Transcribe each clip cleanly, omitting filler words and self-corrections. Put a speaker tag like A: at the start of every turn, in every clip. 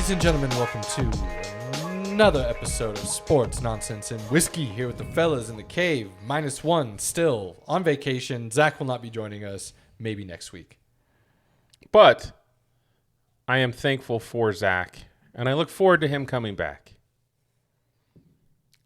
A: Ladies and gentlemen, welcome to another episode of Sports Nonsense and Whiskey here with the fellas in the cave. -1 still on vacation. Zach will not be joining us. Maybe next week.
B: But I am thankful for Zach, and I look forward to him coming back.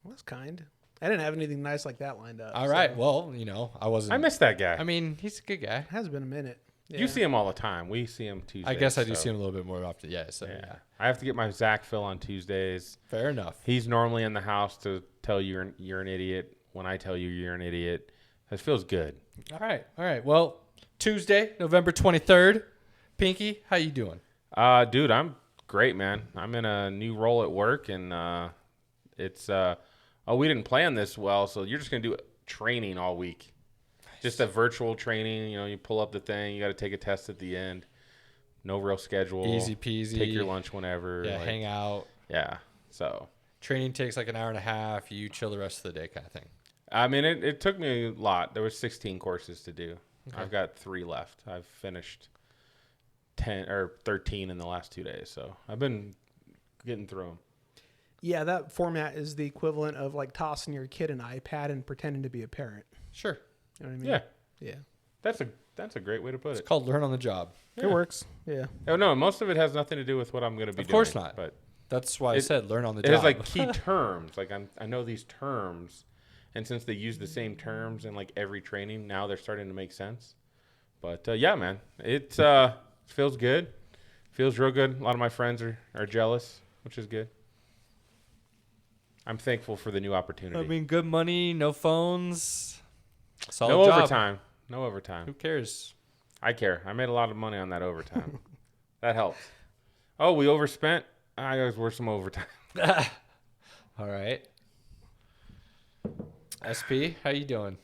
C: Well, that's kind. I didn't have anything nice like that lined up.
A: All right. Well, you know, I wasn't.
B: I miss that guy.
A: I mean, he's a good guy.
C: It has been a minute. Yeah.
B: You see him all the time. We see him Tuesdays.
A: I guess I do see him a little bit more often. Yeah. So yeah.
B: I have to get my Zach fill on Tuesdays.
A: Fair enough.
B: He's normally in the house to tell you you're an idiot when I tell you you're an idiot. That feels good.
A: All right. Well, Tuesday, November 23rd. Pinky, how you doing?
B: Dude, I'm great, man. I'm in a new role at work, and it's we didn't plan this well, so you're just gonna do training all week. Just a virtual training. You know, you pull up the thing. You got to take a test at the end. No real schedule.
A: Easy peasy.
B: Take your lunch whenever.
A: Yeah, hang out.
B: Yeah. So
A: training takes like an hour and a half. You chill the rest of the day, kind of thing.
B: I mean, it took me a lot. There was 16 courses to do. Okay. I've got 3 left. I've finished 10 or 13 in the last 2 days. So I've been getting through them.
C: Yeah, that format is the equivalent of like tossing your kid an iPad and pretending to be a parent.
A: Sure.
C: You know what I mean?
B: Yeah.
C: Yeah.
B: That's a great way to put
A: It's
B: it.
A: called learn on the job.
C: Yeah. It works. Yeah.
B: Oh, no, most of it has nothing to do with what I'm going to be doing.
A: Of course not.
B: But
A: that's why I said learn on the job.
B: It has like key terms. Like I know these terms, and since they use the same terms in like every training, now they're starting to make sense. But yeah, man, it feels good. Feels real good. A lot of my friends are jealous, which is good. I'm thankful for the new opportunity.
A: I mean, good money, no phones, solid
B: no
A: job.
B: overtime. No overtime.
A: Who cares?
B: I care. I made a lot of money on that overtime. That helps. Oh, we overspent? I guess we're some overtime.
A: All right. SP, how you doing?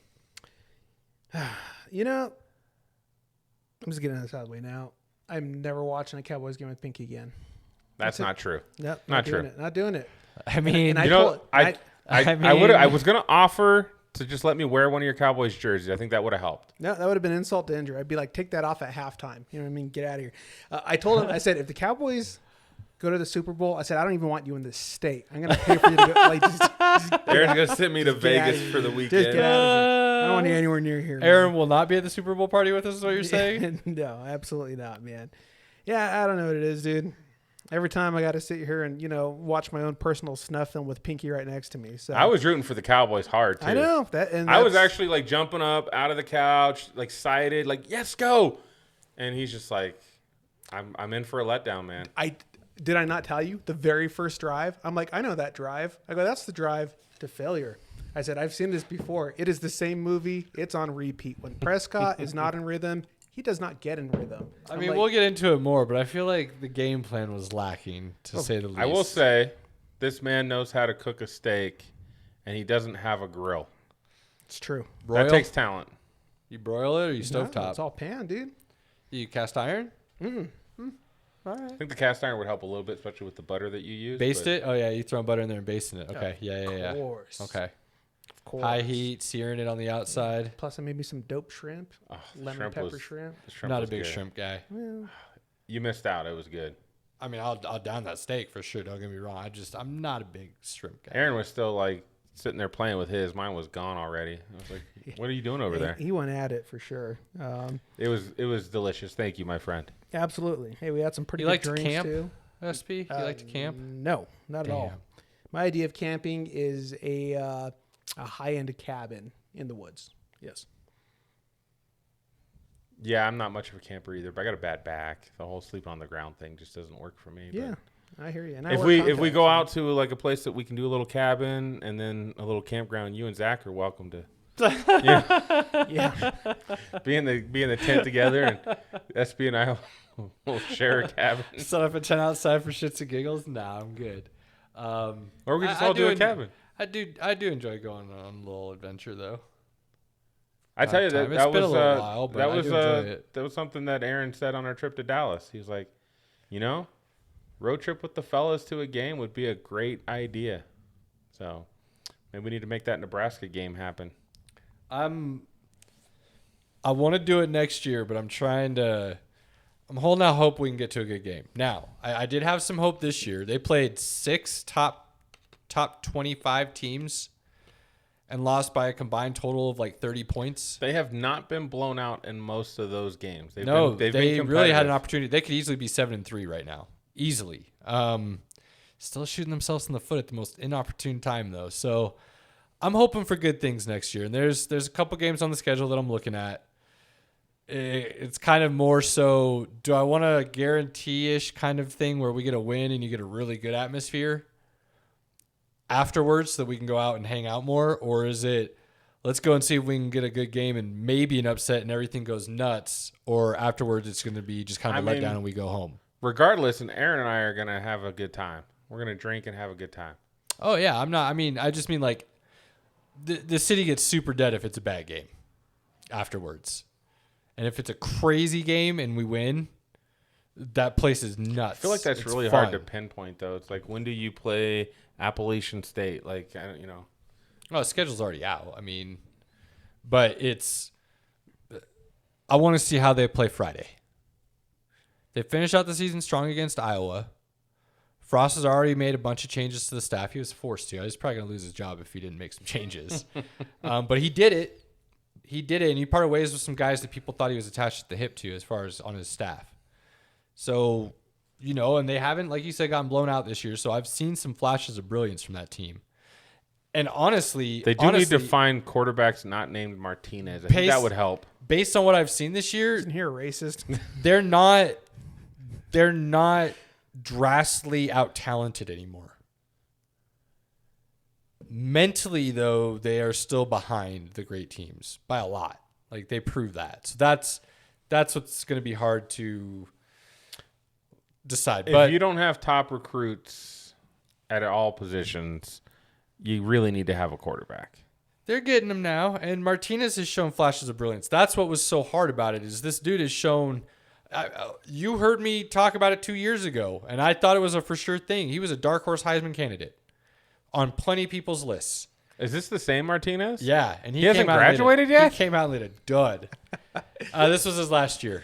C: You know, I'm just getting this out of the way now. I'm never watching a Cowboys game with Pinky again.
B: That's not true.
C: Nope,
B: not
C: doing
B: true.
C: it. Not doing it.
A: I mean,
B: I was going to offer to just let me wear one of your Cowboys jerseys. I think that would have helped.
C: No, that would have been insult to injury. I'd be like, take that off at halftime. You know what I mean? Get out of here. I told him, I said, if the Cowboys go to the Super Bowl, I said, I don't even want you in this state. I'm going to pay for you to go. Like, just
B: Aaron's going to send me to Vegas for the weekend.
C: Just get out of here. I don't want you anywhere near here.
A: Aaron will not be at the Super Bowl party with us, is what you're saying?
C: No, absolutely not, man. Yeah, I don't know what it is, dude. Every time I got to sit here and, you know, watch my own personal snuff film with Pinky right next to me. So
B: I was rooting for the Cowboys hard, too.
C: I know.
B: I was actually, like, jumping up out of the couch, like, excited, like, yes, go. And he's just like, I'm in for a letdown, man.
C: Did I not tell you the very first drive? I'm like, I know that drive. I go, that's the drive to failure. I said, I've seen this before. It is the same movie. It's on repeat. When Prescott is not in rhythm, he does not get in rhythm.
A: I mean, we'll get into it more, but I feel like the game plan was lacking, to say the least.
B: I will say, this man knows how to cook a steak, and he doesn't have a grill.
C: It's true.
A: Broil?
B: That takes talent.
A: You broil it or you stovetop?
C: No, it's all pan, dude.
A: You cast iron?
C: All right.
B: I think the cast iron would help a little bit, especially with the butter that you use.
A: Baste it? Oh, yeah, you throw butter in there and basting it. Okay, yeah.
C: Of course.
A: Okay.
C: Of course.
A: High heat, searing it on the outside.
C: Plus, maybe some dope shrimp. Lemon pepper shrimp.
A: Not a big shrimp guy.
C: Well,
B: You missed out. It was good.
A: I mean, I'll down that steak for sure. Don't get me wrong. I'm not a big shrimp guy.
B: Aaron was still like sitting there playing with his. Mine was gone already. I was like, "What are you doing over there?"
C: He went at it for sure.
B: It was delicious. Thank you, my friend.
C: Absolutely. Hey, we had some pretty
A: You
C: good
A: like to
C: drinks
A: camp,
C: too.
A: SP? You like to camp?
C: No, not at all. My idea of camping is a high-end cabin in the woods. Yes.
B: Yeah, I'm not much of a camper either, but I got a bad back. The whole sleeping on the ground thing just doesn't work for me.
C: Yeah, I hear you. And
B: if we go out to like a place that we can do a little cabin and then a little campground, you and Zach are welcome to.
C: Yeah.
B: Be in the tent together, and SB and I will share a cabin.
A: Set up a tent outside for shits and giggles? Nah, I'm good.
B: Or we just all do a cabin.
A: I do enjoy going on a little adventure though.
B: I tell you that
A: It's been a little while, but I do enjoy it.
B: That was something that Aaron said on our trip to Dallas. He was like, road trip with the fellas to a game would be a great idea. So maybe we need to make that Nebraska game happen.
A: I want to do it next year, but I'm trying to I'm holding out hope we can get to a good game. Now, I did have some hope this year. They played 6 top 25 teams and lost by a combined total of like 30 points.
B: They have not been blown out in most of those games.
A: They
B: been
A: really had an opportunity. They could easily be 7-3 right now. Easily. Still shooting themselves in the foot at the most inopportune time, though. So I'm hoping for good things next year. And there's a couple games on the schedule that I'm looking at. It's kind of more so, do I want a guarantee-ish kind of thing where we get a win and you get a really good atmosphere afterwards so that we can go out and hang out more? Or is it, let's go and see if we can get a good game and maybe an upset and everything goes nuts, or afterwards it's going to be just kind of a letdown and we go home?
B: Regardless, and Aaron and I are going to have a good time. We're going to drink and have a good time.
A: Oh, yeah. I just mean like the city gets super dead if it's a bad game afterwards. And if it's a crazy game and we win, that place is nuts.
B: I feel like that's really hard to pinpoint, though. It's like, when do you play Appalachian State? Like,
A: Oh, the schedule's already out. But I want to see how they play Friday. They finished out the season strong against Iowa. Frost has already made a bunch of changes to the staff. He was forced to. He's probably going to lose his job if he didn't make some changes. But he did it. And he parted ways with some guys that people thought he was attached at the hip to as far as on his staff. So, and they haven't, like you said, gotten blown out this year. So I've seen some flashes of brilliance from that team. And honestly,
B: they need to find quarterbacks not named Martinez. I think that would help.
A: Based on what I've seen this year,
C: isn't he a racist?
A: They're not drastically out-talented anymore. Mentally, though, they are still behind the great teams by a lot. Like, they prove that. So that's what's going to be hard to decide.
B: If you don't have top recruits at all positions, you really need to have a quarterback.
A: They're getting them now, and Martinez has shown flashes of brilliance. That's what was so hard about it, is this dude has shown. You heard me talk about it 2 years ago, and I thought it was a for sure thing. He was a dark horse Heisman candidate on plenty of people's lists.
B: Is this the same Martinez?
A: Yeah, and
B: he hasn't graduated yet.
A: He came out and lit a dud. This was his last year.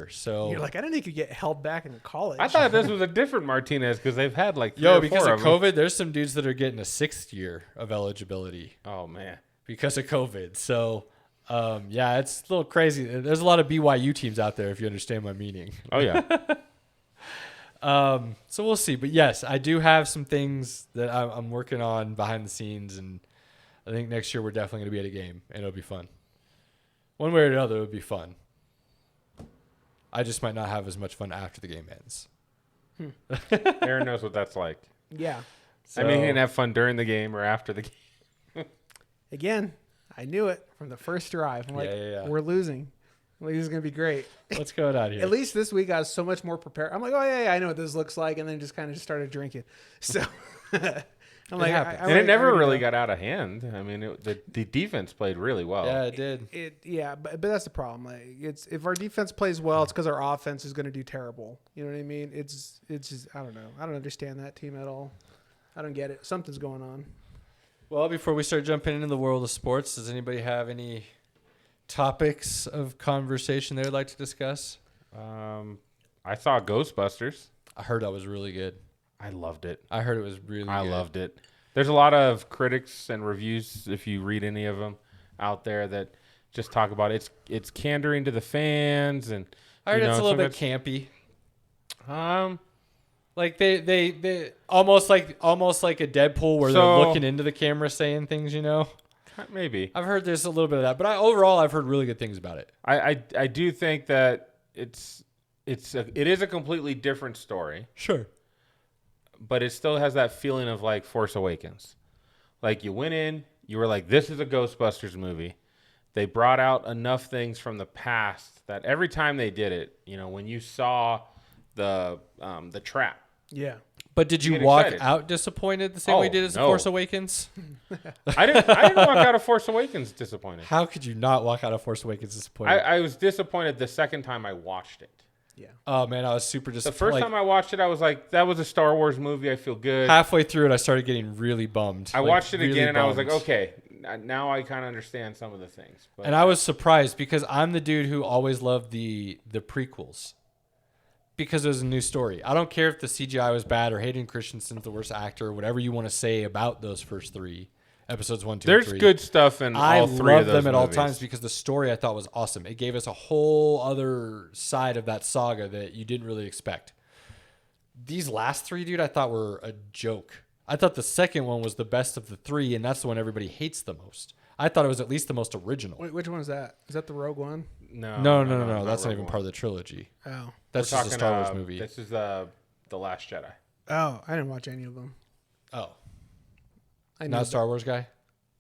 A: So
C: you're like, I didn't think you could get held back in college.
B: I thought this was a different Martinez because they've had like
A: because of COVID, there's some dudes that are getting a 6th year of eligibility.
B: Oh man,
A: because of COVID. So it's a little crazy. There's a lot of BYU teams out there, if you understand my meaning.
B: Oh yeah.
A: So we'll see. But yes, I do have some things that I'm working on behind the scenes, and I think next year we're definitely going to be at a game, and it'll be fun. One way or another, it'll be fun. I just might not have as much fun after the game ends.
B: Aaron knows what that's like.
C: Yeah.
B: So, he didn't have fun during the game or after the game.
C: Again, I knew it from the first drive. I'm like, we're losing. Like, this is going to be great.
A: What's going on here?
C: At least this week I was so much more prepared. I'm like, oh, yeah, I know what this looks like. And then just kind of started drinking. So I'm like,
B: and it never really got out of hand. The defense played really well.
A: Yeah, it did.
C: But that's the problem. Like, if our defense plays well, it's because our offense is going to do terrible. You know what I mean? It's just, I don't know. I don't understand that team at all. I don't get it. Something's going on.
A: Well, before we start jumping into the world of sports, does anybody have any topics of conversation they'd like to discuss?
B: I saw Ghostbusters.
A: I heard that was really good.
B: I loved it.
A: I heard it was really good.
B: I loved it. There's a lot of critics and reviews, if you read any of them out there, that just talk about it's pandering to the fans, and
A: I heard it's a little bit campy. Like they almost like a Deadpool where they're looking into the camera saying things,
B: Maybe.
A: I've heard there's a little bit of that, but overall I've heard really good things about it.
B: I do think that it is a completely different story.
A: Sure.
B: But it still has that feeling of like Force Awakens. Like, you went in, you were like, this is a Ghostbusters movie. They brought out enough things from the past that every time they did it, when you saw the trap.
C: Yeah.
A: But did you walk out disappointed the same way you did as Force Awakens?
B: I didn't walk out of Force Awakens disappointed.
A: How could you not walk out of Force Awakens disappointed?
B: I was disappointed the second time I watched it.
C: Yeah.
A: Oh, man, I was super disappointed.
B: The first time I watched it, I was like, that was a Star Wars movie. I feel good.
A: Halfway through it, I started getting really bummed.
B: I watched it again, and I was like, okay, now I kind of understand some of the things. But
A: And I was surprised because I'm the dude who always loved the prequels because it was a new story. I don't care if the CGI was bad or Hayden Christensen's the worst actor or whatever you want to say about those first 3 episodes 1, 2,
B: there's
A: and 3.
B: good stuff in all 3 of those
A: them at all
B: movies.
A: times because the story I thought was awesome. It gave us a whole other side of that saga that you didn't really expect. These last 3, dude, I thought were a joke. I thought the second one was the best of the 3, and that's the one everybody hates the most. I thought it was at least the most original.
C: Wait, which one is that? Is that the Rogue One?
A: No. That's not even part of the trilogy.
C: Oh.
A: That's just a Star Wars movie.
B: This is the Last Jedi.
C: Oh, I didn't watch any of them.
A: Oh,
C: I
A: not a Star Wars guy?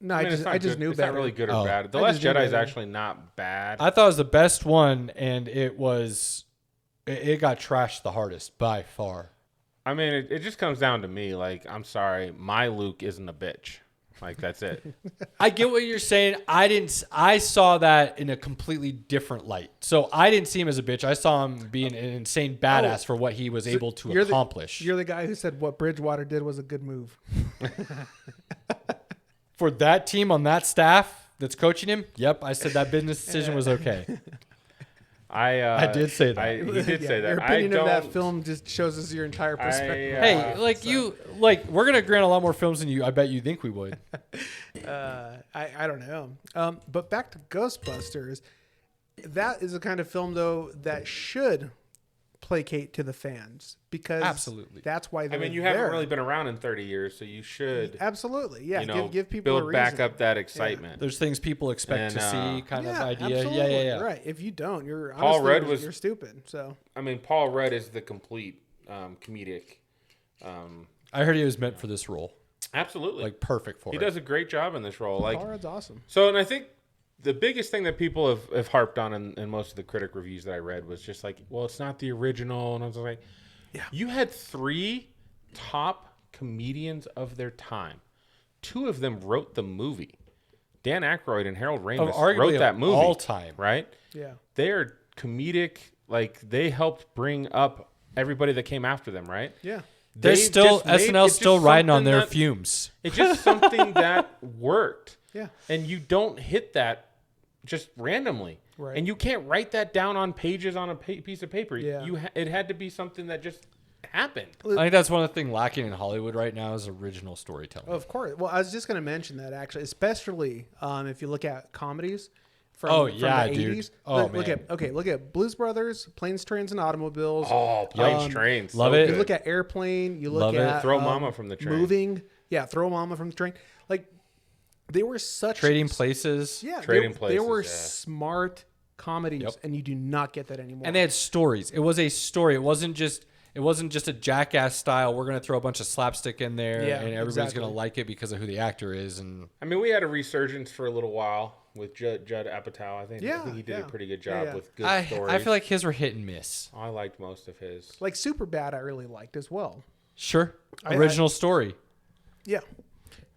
C: No,
B: I mean,
C: I just knew
B: it's
C: better.
B: not really good or
A: Oh.
B: bad. The
C: I
B: Last
C: just knew
B: Jedi is
C: better.
B: actually not bad.
A: I thought it was the best one, and it got trashed the hardest by far.
B: I mean, it just comes down to me. Like, I'm sorry, my Luke isn't a bitch. Like, that's it.
A: I get what you're saying. I saw that in a completely different light. So I didn't see him as a bitch. I saw him being an insane badass for what he was able to accomplish.
C: You're the guy who said what Bridgewater did was a good move.
A: For that team on that staff that's coaching him, yep, I said that business decision was okay.
B: I
A: did say that.
B: He did say that.
C: Your opinion of that
B: don't-
C: film just shows us your entire perspective.
A: Hey, we're gonna grant a lot more films than you. I bet you think we would.
C: I don't know. But back to Ghostbusters, that is the kind of film though that should placate to the fans because
A: Absolutely.
C: that's why
B: I
C: they're
B: mean, you
C: there.
B: haven't really been around in 30 years, so you should,
C: Absolutely, yeah.
B: you know,
C: give people a
B: build
C: reason.
B: back up that excitement.
A: There's things people expect to see, kind of idea.
C: Absolutely.
A: Yeah.
C: Right. If you don't, you're
B: Paul
C: honestly,
B: Rudd
C: you're,
B: was-
C: you're stupid. So
B: I mean, Paul Rudd is the complete comedic.
A: I heard he was meant for this role,
B: Absolutely.
A: like perfect for
B: he
A: it.
B: does a great job in this role. Like,
C: Paul Rudd's awesome.
B: so, and I think the biggest thing that people have harped on in most of the critic reviews that I read was just like, well, it's not the original. And I was like,
C: Yeah.
B: You had 3 top comedians of their time. 2 of them wrote the movie. Dan Aykroyd and Harold Ramis
A: arguably
B: wrote that
A: of
B: movie.
A: all time.
B: Right?
C: Yeah.
B: They are comedic. Like, they helped bring up everybody that came after them, right?
C: Yeah.
A: They're
B: They
A: still
B: just made-
A: SNL's
B: it's
A: still
B: just
A: riding on
B: something
A: their
B: that-
A: fumes.
B: It's just something that worked.
C: Yeah.
B: And you don't hit that just randomly.
C: Right.
B: And you can't write that down on pages on a piece of paper.
C: Yeah.
B: It had to be something that just happened.
A: I think that's one of the things lacking in Hollywood right now is original storytelling.
C: Of course. Well, I was just going to mention that actually, especially if you look at comedies from,
A: Oh,
C: from
A: yeah,
C: the
A: dude.
C: 80s.
A: Oh,
C: look
A: man.
C: look at Blues Brothers, Planes, Trains, and Automobiles.
B: Oh, planes, trains.
A: Love
B: so
A: it.
B: good.
C: You look at Airplane. You look
A: Love it.
C: at
B: Throw Mama from the Train.
C: Moving. Yeah, Throw Mama from the Train. Like they were such
A: Trading Places.
C: Yeah,
B: Trading
C: they
B: Places,
C: were
B: yeah.
C: smart comedies,
A: Yep.
C: and you do not get that anymore.
A: And they had stories. It was a story. It wasn't just a jackass style. We're gonna throw a bunch of slapstick in there,
C: Yeah,
A: and everybody's
C: exactly.
A: gonna like it because of who the actor is. And
B: I mean, we had a resurgence for a little while with Judd Apatow. I think he did a pretty good job
C: Yeah.
B: with good
A: I
B: stories.
A: feel like his were hit and miss.
B: I liked most of his.
C: like Superbad, I really liked as well.
A: Sure,
C: I-
A: original story.
C: Yeah.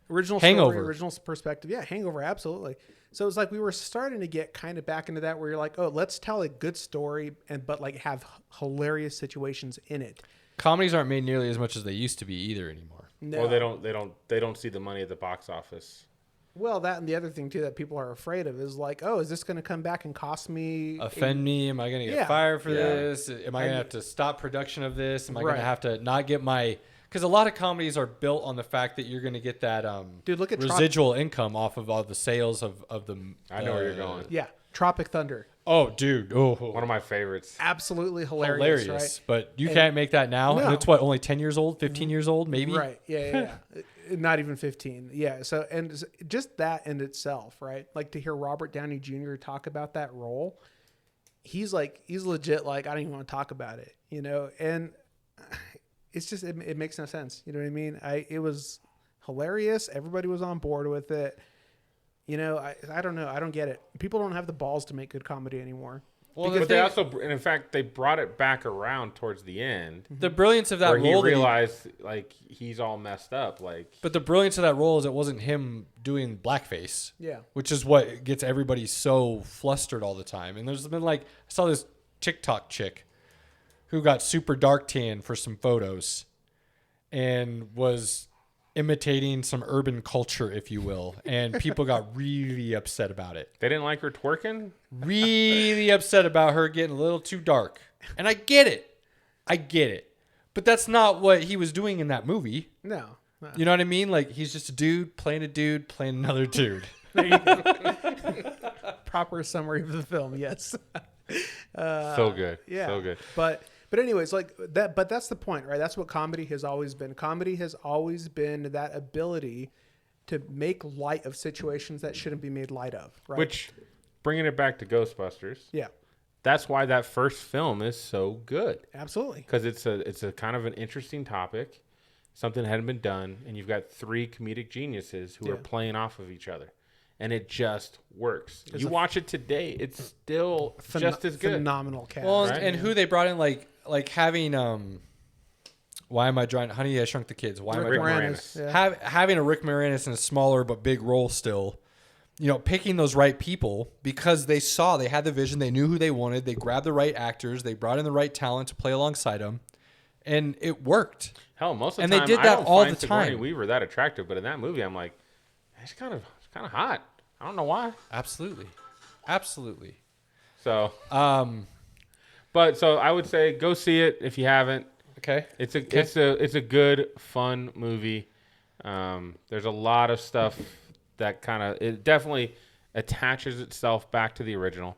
C: Original
A: Hangover.
C: story, original perspective. Yeah, Hangover, absolutely. So it's like we were starting to get kind of back into that where you're like, oh, let's tell a good story but like have hilarious situations in it.
A: Comedies aren't made nearly as much as they used to be either anymore.
C: No.
B: Well, they don't see the money at the box office.
C: Well, that and the other thing too that people are afraid of is like, oh, is this going to come back and cost me
A: Offend me? Am I gonna get
C: Yeah.
A: fired for
B: Yeah.
A: this? Am I gonna have to stop production of this? Am I
C: Right.
A: gonna have to not get my? Because a lot of comedies are built on the fact that you're gonna get that
C: Dude, look at
A: residual income off of all the sales of the.
B: I know where you're going.
C: Yeah, Tropic Thunder,
A: Oh, dude! Oh,
B: One of my favorites.
C: absolutely hilarious, right?
A: But you
C: And-
A: can't make that now.
C: No.
A: And it's what, only 10 years old, 15 years old, maybe.
C: Right. Yeah. Not even 15. Yeah. So, and just that in itself, right? Like to hear Robert Downey Jr. talk about that role, he's legit. Like, I don't even want to talk about it, and it's just, it makes no sense. You know what I mean? It was hilarious. Everybody was on board with it. I don't know. I don't get it. People don't have the balls to make good comedy anymore.
A: Well,
B: But they also, and in fact, they brought it back around towards the end,
A: the brilliance of that
B: where he
A: role.
B: realized like he's all messed up. Like,
A: But the brilliance of that role is it wasn't him doing blackface.
C: Yeah.
A: Which is what gets everybody so flustered all the time. And there's been I saw this TikTok chick who got super dark tan for some photos and was imitating some urban culture, if you will, and people got really upset about it.
B: They didn't like her twerking?
A: Really upset about her getting a little too dark. And I get it. But that's not what he was doing in that movie.
C: No.
A: You know what I mean? Like, he's just a dude playing another dude.
C: There you go. Proper summary of the film, yes.
B: So good.
C: Yeah.
B: So good.
C: But anyways, like that. But that's the point, right? That's what comedy has always been. Comedy has always been that ability to make light of situations that shouldn't be made light of, right?
B: Which, bringing it back to Ghostbusters,
C: yeah,
B: that's why that first film is so good.
C: absolutely.
B: Because it's a kind of an interesting topic, something that hadn't been done, and you've got three comedic geniuses who are playing off of each other. And it just works. You watch it today, it's still just as good.
C: Phenomenal cast.
A: Well,
B: right?
A: and who they brought in, like having why am I drawing Honey I Shrunk the Kids? Why am I
B: Rick
A: drawing
B: Moranis.
C: Yeah.
A: having a Rick Moranis in a smaller but big role still? You know, picking those right people because they had the vision, they knew who they wanted, they grabbed the right actors, they brought in the right talent to play alongside them, and it worked.
B: Hell, most of the
A: And
B: time,
A: they did
B: I
A: that
B: don't
A: all
B: find
A: the
B: Sigourney
A: time.
B: Weaver that attractive, but in that movie, I'm like, it's kind of hot. I don't know why.
A: Absolutely.
B: So, but so I would say go see it if you haven't.
A: Okay.
B: It's a good, fun movie. There's a lot of stuff that it definitely attaches itself back to the original,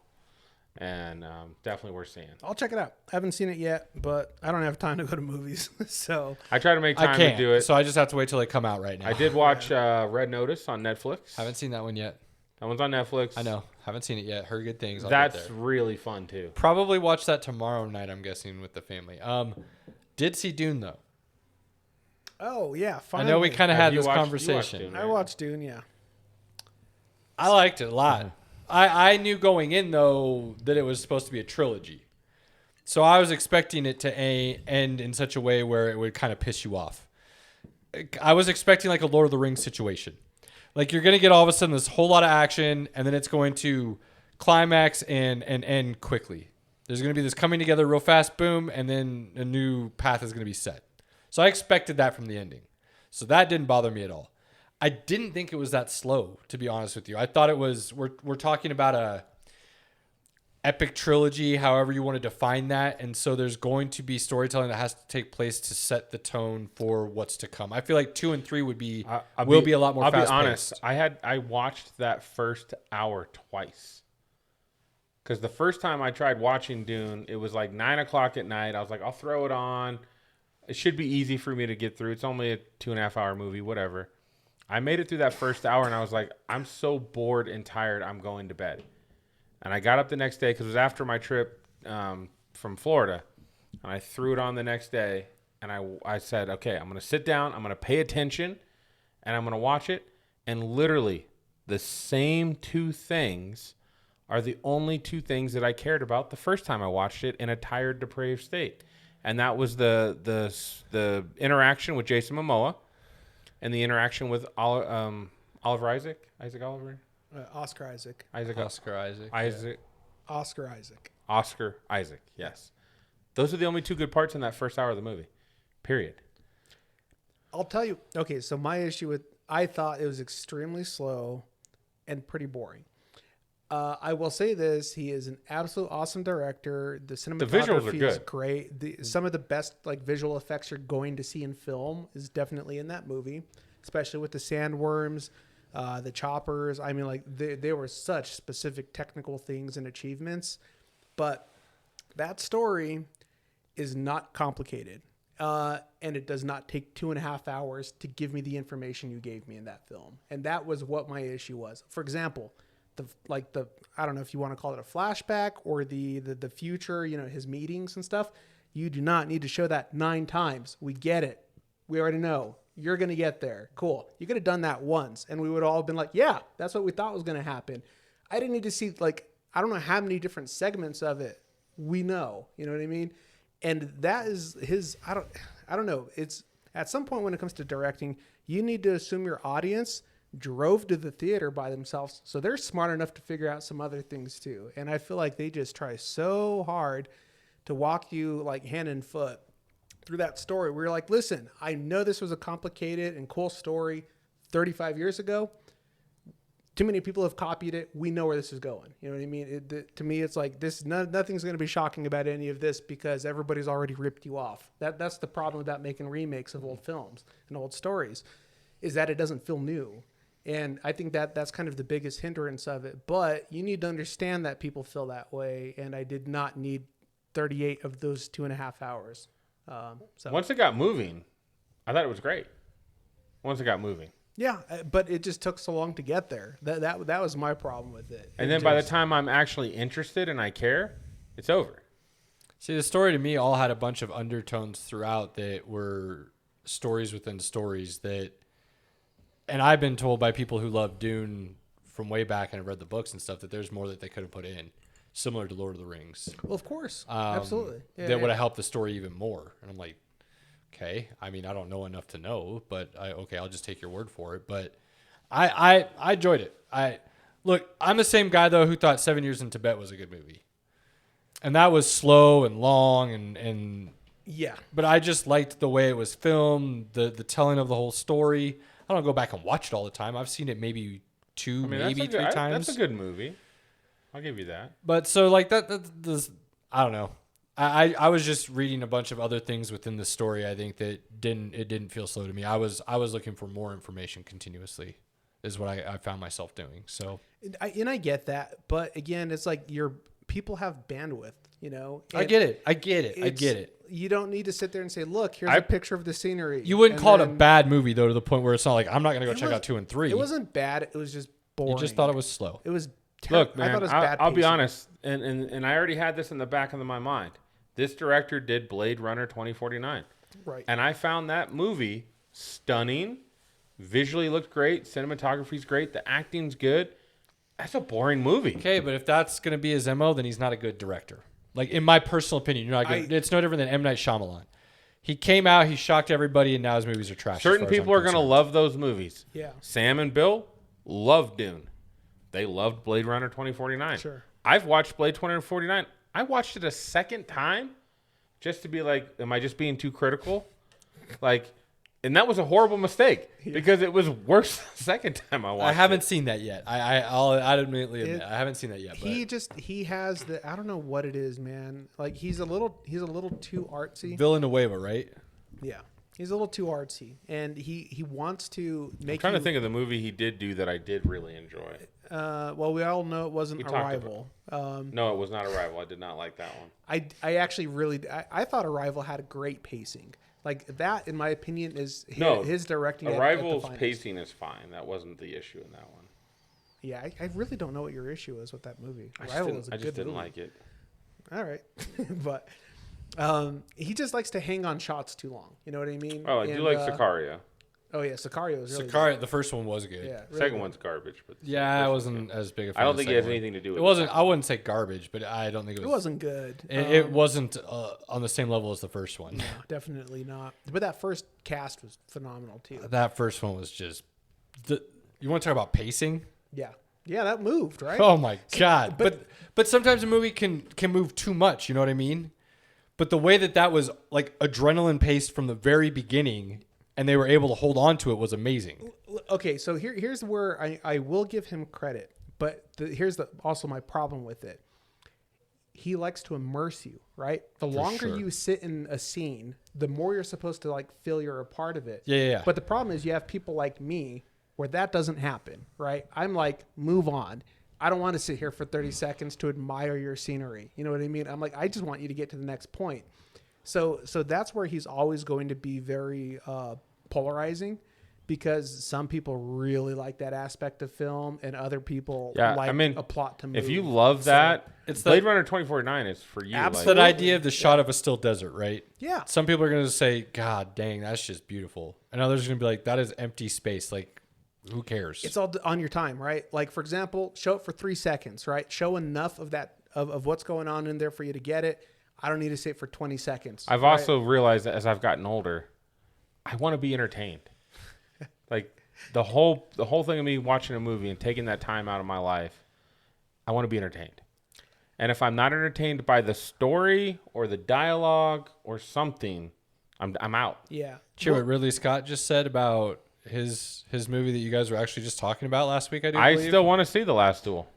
B: and definitely worth seeing.
C: I'll check it out. I haven't seen it yet, but I don't have time to go to movies, so
B: I try to make
A: I
B: time
A: can't
B: to do it.
A: so I just have to wait till they come out right now.
B: I did watch Red Notice on Netflix.
A: Haven't seen that one yet.
B: That one's on Netflix.
A: I know. Haven't seen it yet. Heard good things. I'll
B: That's
A: get there.
B: really fun too.
A: Probably watch that tomorrow night, I'm guessing, with the family. Did see Dune though.
C: oh yeah,
A: I
C: finally.
A: know we kind of
B: Have
A: had
B: you
A: this
B: watched- you watched
A: conversation.
B: Dune,
C: I watched Dune. Yeah,
A: I liked it a lot. I knew going in though that it was supposed to be a trilogy, so I was expecting it to end in such a way where it would kind of piss you off. I was expecting like a Lord of the Rings situation. Like you're going to get all of a sudden this whole lot of action, and then it's going to climax and end quickly. There's going to be this coming together real fast, boom, and then a new path is going to be set. So I expected that from the ending. So that didn't bother me at all. I didn't think it was that slow, to be honest with you. I thought it was, we're talking about a epic trilogy, however you want to define that. And so there's going to be storytelling that has to take place to set the tone for what's to come. I feel like 2 and 3 would be, will be a lot more
B: I'll
A: fast-paced.
B: be honest. I watched that first hour twice. Because the first time I tried watching Dune, it was like 9 o'clock at night. I was like, I'll throw it on. It should be easy for me to get through. It's only a 2.5 hour movie, whatever. I made it through that first hour, and I was like, I'm so bored and tired, I'm going to bed. And I got up the next day because it was after my trip from Florida. And I threw it on the next day, and I said, okay, I'm going to sit down, I'm going to pay attention, and I'm going to watch it. And literally, the same two things are the only two things that I cared about the first time I watched it in a tired, depraved state. And that was the interaction with Jason Momoa and the interaction with Oliver Isaac. Isaac Oliver?
C: Oscar Isaac.
B: Oscar Isaac, yes. Those are the only two good parts in that first hour of the movie. Period.
C: I'll tell you. Okay, so my issue with, I thought it was extremely slow and pretty boring. I will say this: he is an absolute awesome director. The cinematography is great. Some of the best like visual effects you're going to see in film is definitely in that movie, especially with the sandworms, the choppers. I mean, like they were such specific technical things and achievements, but that story is not complicated. And it does not take 2.5 hours to give me the information you gave me in that film. And that was what my issue was. For example, I don't know if you want to call it a flashback or the future, you know, his meetings and stuff. You do not need to show that 9 times. We get it. We already know. You're going to get there. Cool. You could have done that once and we would all have been like, yeah, that's what we thought was going to happen. I didn't need to see, like, I don't know how many different segments of it we know. You know what I mean? And that is his, I don't know. It's at some point when it comes to directing, you need to assume your audience drove to the theater by themselves. So they're smart enough to figure out some other things too. And I feel like they just try so hard to walk you like hand and foot through that story. We were like, listen, I know this was a complicated and cool story 35 years ago. Too many people have copied it. We know where this is going. You know what I mean? To me, it's like this. Nothing's going to be shocking about any of this because everybody's already ripped you off. That's the problem about making remakes of old films and old stories, is that it doesn't feel new. And I think that's kind of the biggest hindrance of it. But you need to understand that people feel that way. And I did not need 38 of those 2.5 hours. So
B: Once it got moving, I thought it was great. Once it got moving.
C: Yeah, but it just took so long to get there. That was my problem with it.
B: And then by the time I'm actually interested and I care, it's over.
A: See, the story to me all had a bunch of undertones throughout that were stories within stories that, and I've been told by people who love Dune from way back and have read the books and stuff that there's more that they could have put in, similar to Lord of the Rings.
C: Well, of course. Absolutely. Yeah,
A: that would have helped the story even more. And I'm like, okay, I mean, I don't know enough to know, but I'll just take your word for it. But I enjoyed it. Look, I'm the same guy though who thought 7 Years in Tibet was a good movie, and that was slow and long and
C: yeah.
A: But I just liked the way it was filmed, the telling of the whole story. I don't go back and watch it all the time. I've seen it maybe maybe three times.
B: That's a good movie. I'll give you that.
A: But so like that I don't know. I was just reading a bunch of other things within the story. I think that didn't feel slow to me. I was looking for more information continuously, is what I found myself doing. So
C: I get that, but again, it's like people have bandwidth, you know.
A: I get it.
C: You don't need to sit there and say, "Look, here's a picture of the scenery."
A: You wouldn't call it a bad movie though, to the point where it's not like I'm not going to go check out 2 and 3.
C: It wasn't bad. It was just boring.
A: You just thought it was slow.
C: It was.
B: Look, man,
C: I thought it was bad.
B: I'll be honest, and I already had this in the back of my mind. This director did Blade Runner 2049.
C: Right.
B: And I found that movie stunning. Visually looked great. Cinematography's great. The acting's good. That's a boring movie.
A: Okay, but if that's going to be his MO, then he's not a good director. Like, in my personal opinion, you're not good. It's no different than M. Night Shyamalan. He came out, he shocked everybody, and now his movies are trash.
B: Certain people are going to love those movies.
C: Yeah.
B: Sam and Bill loved Dune. They loved Blade Runner 2049.
C: Sure.
B: I've watched Blade 2049. I watched it a second time just to be like, am I just being too critical? Like, and that was a horrible mistake because it was worse the second time I watched it.
A: I haven't seen that yet. I'll admittedly admit I haven't seen that yet.
C: He has I don't know what it is, man. Like he's a little too artsy.
A: Villanueva, right?
C: Yeah. He's a little too artsy, and he wants to make.
B: I'm trying to think of the movie he did do that I did really enjoy.
C: Well, we all know it wasn't Arrival.
B: No, it was not Arrival. I did not like that one.
C: I actually really I thought Arrival had a great pacing. Like that, in my opinion, is his directing.
B: Arrival's pacing is fine. That wasn't the issue in that one.
C: Yeah, I really don't know what your issue is with that movie.
B: I
C: Arrival
B: just
C: is a good
B: didn't
C: movie.
B: like it.
C: All right, but he just likes to hang on shots too long. You know what I mean?
B: Oh, I do like Sicario.
C: Oh yeah, Sicario was really
A: Sicario. The first one was good.
C: Yeah, really
B: Second
C: good.
B: one's garbage, but
A: Yeah, I wasn't as big a fan.
B: I don't
A: of the
B: think it has
A: second one.
B: anything to do with
A: It wasn't. I wouldn't say garbage, but I don't think it was.
C: It wasn't good.
A: It wasn't on the same level as the first one.
C: No, definitely not. But that first cast was phenomenal too.
A: That first one was just. You want to talk about pacing?
C: Yeah, that moved right.
A: Oh my god! But sometimes a movie can move too much. You know what I mean? But the way that was like adrenaline paced from the very beginning, and they were able to hold on to it, was amazing.
C: Okay, so here's where I will give him credit, but here's also my problem with it. He likes to immerse you, right? The longer you sit in a scene, the more you're supposed to like feel you're a part of it.
A: Yeah.
C: But the problem is you have people like me where that doesn't happen, right? I'm like, move on. I don't want to sit here for 30 seconds to admire your scenery. You know what I mean? I'm like, I just want you to get to the next point. So that's where he's always going to be very polarizing, because some people really like that aspect of film and other people like a plot to move.
B: If you love that, it's Blade Runner 2049 is for you.
A: Absolutely. That idea of the shot of a still desert, right?
C: Yeah.
A: Some people are going to say, God dang, that's just beautiful. And others are going to be like, that is empty space. Like, who cares?
C: It's all on your time, right? Like, for example, show it for 3 seconds, right? Show enough of that, of what's going on in there for you to get it. I don't need to sit for 20 seconds.
B: I've also realized that as I've gotten older, I want to be entertained. Like the whole thing of me watching a movie and taking that time out of my life, I want to be entertained. And if I'm not entertained by the story or the dialogue or something, I'm out.
C: Yeah.
A: Did you hear what Ridley Scott just said about his movie that you guys were actually just talking about last week? I believe.
B: Still want to see The Last Duel.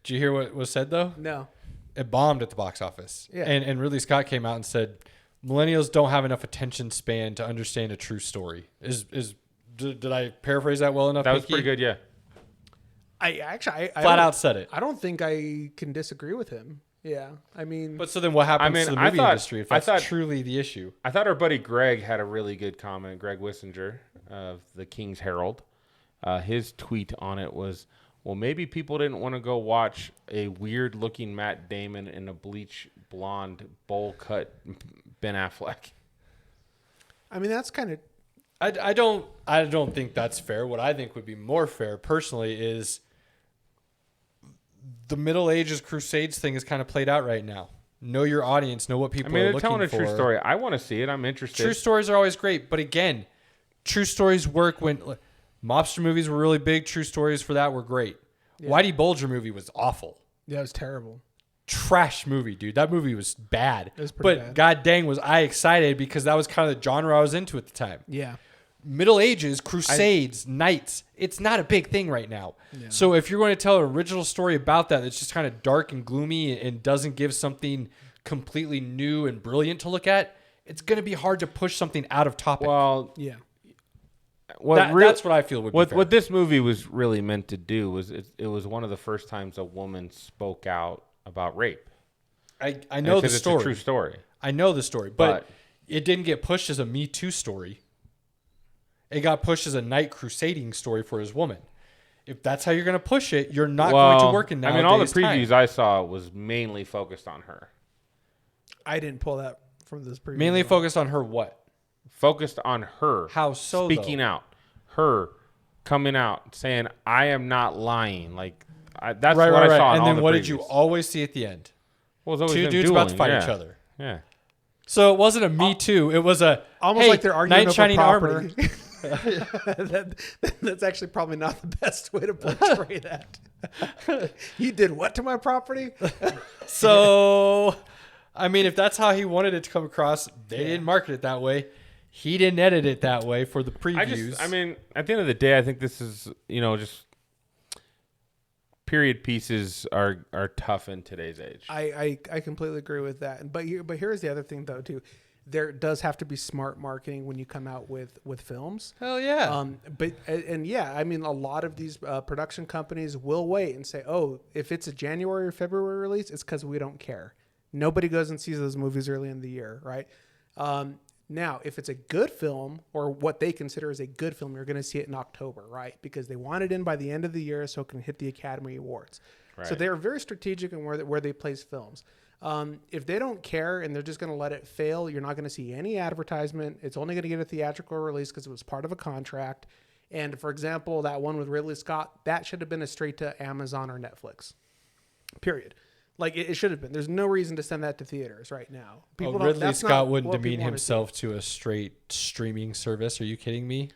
A: Did you hear what was said though?
C: No.
A: It bombed at the box office.
C: Yeah.
A: And Ridley Scott came out and said millennials don't have enough attention span to understand a true story. Did I paraphrase that well enough?
B: That was
A: Pinky?
B: pretty good, yeah.
C: I
A: Flat out said it.
C: I don't think I can disagree with him. Yeah. I mean,
A: But so then what happens to the movie industry if that's truly the issue?
B: I thought our buddy Greg had a really good comment. Greg Wissinger of the King's Herald. His tweet on it was, well, maybe people didn't want to go watch a weird-looking Matt Damon in a bleach blonde bowl-cut Ben Affleck.
C: I mean, that's kind of...
A: I don't think that's fair. What I think would be more fair personally is the Middle Ages Crusades thing is kind of played out right now. Know your audience, know what people are looking for.
B: They're telling a true story. I want to see it. I'm interested.
A: True stories are always great, but again, true stories work when mobster movies were really big. True stories for that were great. Yeah. Whitey Bulger movie was awful.
C: Yeah, it was terrible.
A: Trash movie, dude. That movie was bad.
C: It was pretty bad.
A: God dang, was I excited because that was kind of the genre I was into at the time.
C: Yeah.
A: Middle Ages, Crusades, Knights, it's not a big thing right now. Yeah. So if you're going to tell an original story about that that's just kind of dark and gloomy and doesn't give something completely new and brilliant to look at, it's going to be hard to push something out of topic.
B: Well,
C: yeah.
A: That's what I feel would be fair.
B: What this movie was really meant to do was it was one of the first times a woman spoke out about rape.
A: I know the story.
B: It's a true story.
A: I know the story, but it didn't get pushed as a Me Too story. It got pushed as a knight crusading story for his woman. If that's how you're going to push it, you're not going to work in nowadays.
B: I mean, all the previews I saw was mainly focused on her.
C: I didn't pull that from this preview.
A: Mainly focused on her what?
B: Focused on her.
A: How so?
B: Speaking out. Her coming out saying, I am not lying. Like, that's what I saw in all the previews.
A: And then what did you always see at the end?
B: Well, it was always
A: two dudes about to fight each other.
B: Yeah.
A: So it wasn't a Me Too. It was a
C: almost like they're arguing
A: knight
C: over
A: shining
C: property.
A: armor.
C: That's actually probably not the best way to portray that. You did what to my property?
A: So, I mean, if that's how he wanted it to come across, they didn't market it that way. He didn't edit it that way for the previews.
B: I mean, at the end of the day, I think this is, just period pieces are tough in today's age.
C: I completely agree with that. But here's the other thing, though, too. There does have to be smart marketing when you come out with films.
A: Hell yeah.
C: I mean, a lot of these production companies will wait and say, oh, if it's a January or February release, it's because we don't care. Nobody goes and sees those movies early in the year, right? Now, if it's a good film or what they consider as a good film, you're going to see it in October, right? Because they want it in by the end of the year so it can hit the Academy Awards. Right. So they're very strategic in where they place films. If they don't care and they're just going to let it fail, you're not going to see any advertisement. It's only going to get a theatrical release because it was part of a contract. And for example, that one with Ridley Scott, that should have been a straight to Amazon or Netflix. Period. Like it should have been. There's no reason to send that to theaters right now.
A: Ridley Scott wouldn't demean himself to a straight streaming service. Are you kidding me?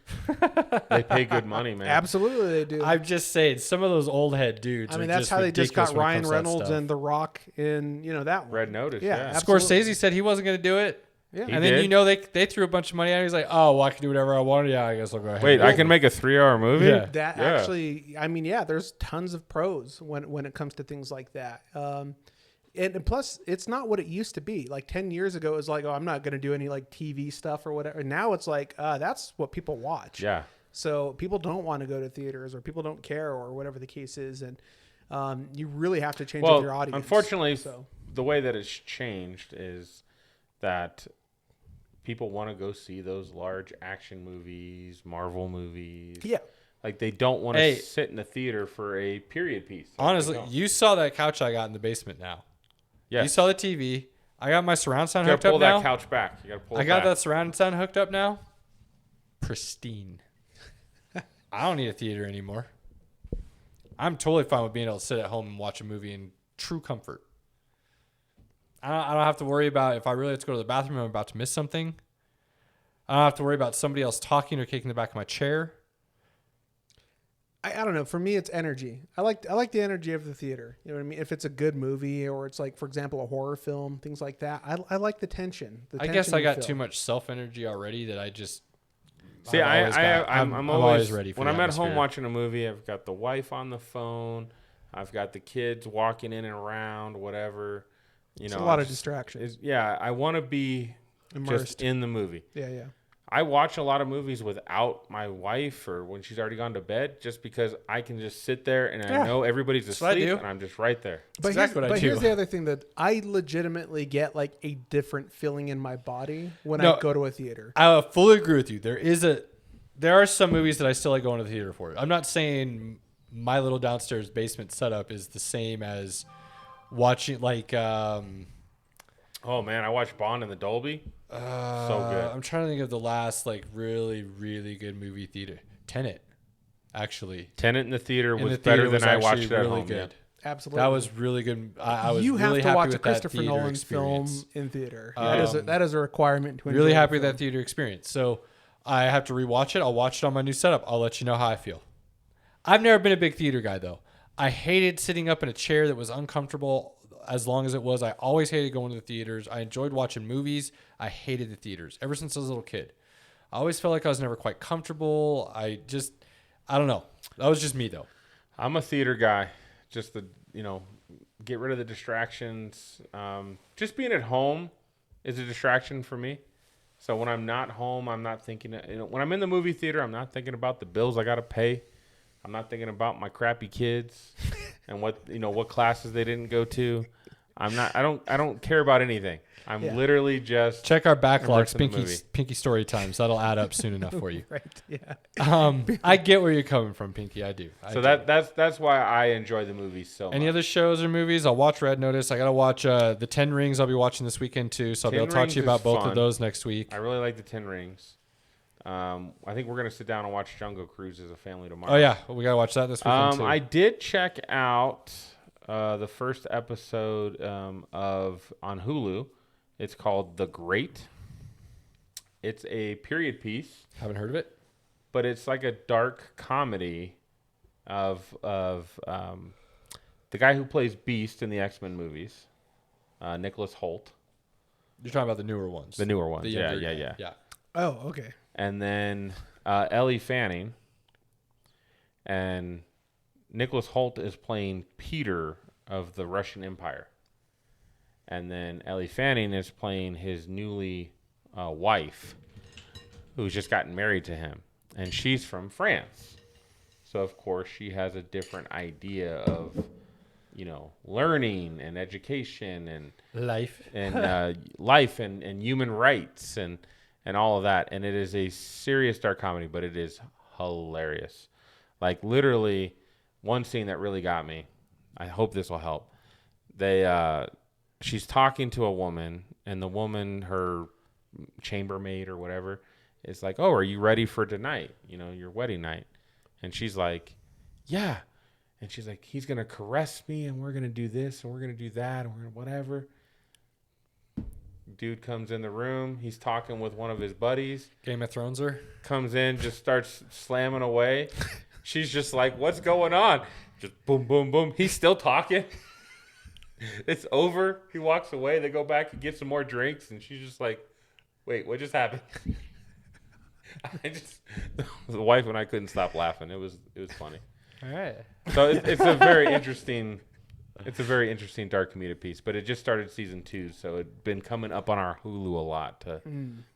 B: They pay good money, man.
C: Absolutely, they do.
A: I'm just saying, some of those old head dudes.
C: I mean, that's how they just got Ryan Reynolds and The Rock in that one.
B: Red Notice. Yeah.
A: Scorsese said he wasn't going to do it.
C: Yeah.
A: And then they threw a bunch of money at him. He's like, oh, well, I can do whatever I want. Yeah, I guess I'll go ahead.
B: Wait, I can make a 3-hour movie?
A: Yeah.
C: Actually, I mean, there's tons of pros when it comes to things like that. And plus, it's not what it used to be. Like 10 years ago, it was like, oh, I'm not going to do any like TV stuff or whatever. And now it's like, that's what people watch.
B: Yeah.
C: So people don't want to go to theaters or people don't care or whatever the case is. And you really have to change with your audience.
B: Unfortunately, the way that it's changed is that people want to go see those large action movies, Marvel movies.
C: Yeah.
B: Like they don't want to sit in the theater for a period piece.
A: Honestly, you saw that couch I got in the basement now.
B: Yes.
A: You saw the TV. I got my surround sound hooked
B: up now.
A: You gotta
B: pull that couch back. You gotta pull it
A: I got
B: back.
A: that surround sound hooked up now. Pristine. I don't need a theater anymore. I'm totally fine with being able to sit at home and watch a movie in true comfort. I don't have to worry about if I really have to go to the bathroom and I'm about to miss something. I don't have to worry about somebody else talking or kicking the back of my chair.
C: I don't know. For me, it's energy. I like the energy of the theater. You know what I mean? If it's a good movie or it's like, for example, a horror film, things like that. I like the tension.
A: I guess I got too much self energy already that I just.
B: See, I'm always
A: ready for
B: when
A: the
B: I'm at home
A: atmosphere.
B: watching a movie. I've got the wife on the phone. I've got the kids walking in and around, whatever.
C: It's a lot of distractions.
B: Yeah, I want to be
C: Immersed.
B: just in the movie.
C: Yeah.
B: I watch a lot of movies without my wife or when she's already gone to bed, just because I can just sit there and I know everybody's
A: That's what I
B: asleep
A: do.
B: and I'm just right there.
C: But
A: exactly what I do.
C: here's the other thing that I legitimately get like a different feeling in my body when I go to a theater.
A: I fully agree with you. There are some movies that I still like going to the theater for. I'm not saying my little downstairs basement setup is the same as watching like.
B: Oh man, I watched Bond in the Dolby. So good.
A: I'm trying to think of the last like really really good movie theater. Tenet, actually.
B: Tenet in the theater
A: In
B: was
A: the
B: better
A: theater
B: than I watched it at
A: really
B: home.
A: good.
C: Absolutely.
A: That was really good. I was
C: you have
A: really
C: to
A: happy
C: watch
A: with
C: a Christopher
A: that theater
C: Nolan
A: experience.
C: film in theater.
A: Um,
C: That is a requirement to enjoy
A: Really
C: the
A: happy with
C: film.
A: that theater experience. So I have to rewatch it. I'll watch it on my new setup. I'll let you know how I feel. I've never been a big theater guy though. I hated sitting up in a chair that was uncomfortable as long as it was. I always hated going to the theaters. I enjoyed watching movies. I hated the theaters ever since I was a little kid. I always felt like I was never quite comfortable. I don't know. That was just me though.
B: I'm a theater guy. Just get rid of the distractions. Just being at home is a distraction for me. So when I'm not home, I'm not thinking. When I'm in the movie theater, I'm not thinking about the bills I got to pay. I'm not thinking about my crappy kids and what classes they didn't go to. I don't care about anything. I'm literally just
A: Check our backlogs,
B: immersed in the movie.
A: Pinky story times. That'll add up soon enough for you.
C: Right. Yeah.
A: I get where you're coming from, Pinky. I do. I do.
B: That's why I enjoy the movies so much.
A: Any other shows or movies? I'll watch Red Notice. I gotta watch the 10 Rings. I'll be watching this weekend too, so I'll be able to talk to you about both of those next week.
B: I really like the 10 Rings. I think we're gonna sit down and watch Jungle Cruise as a family tomorrow.
A: Oh yeah, we gotta watch that this weekend too.
B: I did check out the first episode of on Hulu. It's called The Great. It's a period piece.
A: Haven't heard of it.
B: But it's like a dark comedy of the guy who plays Beast in the X-Men movies, Nicholas Hoult.
A: You're talking about the newer ones.
B: The newer ones.
A: The
B: Yeah.
A: younger- yeah.
C: Oh, okay.
B: And then Ellie Fanning. And Nicholas Hoult is playing Peter of the Russian Empire. And then Ellie Fanning is playing his newly wife, who's just gotten married to him. And she's from France. So, of course, she has a different idea of, learning and education and
A: Life.
B: life and human rights and all of that. And it is a serious dark comedy, but it is hilarious. Like, literally, one scene that really got me. I hope this will help. She's talking to a woman, and the woman, her chambermaid or whatever, is like, "Oh, are you ready for tonight? Your wedding night?" And she's like, "Yeah." And she's like, "He's gonna caress me, and we're gonna do this, and we're gonna do that, and we're gonna whatever." Dude comes in the room. He's talking with one of his buddies.
A: Game of Thrones her.
B: Comes in, just starts slamming away. She's just like, "What's going on?" Just boom, boom, boom. He's still talking. It's over. He walks away. They go back and get some more drinks, and she's just like, "Wait, what just happened?" The wife and I couldn't stop laughing. It was funny.
A: All right.
B: So it's a very interesting dark comedic piece. But it just started season 2, so it'd been coming up on our Hulu a lot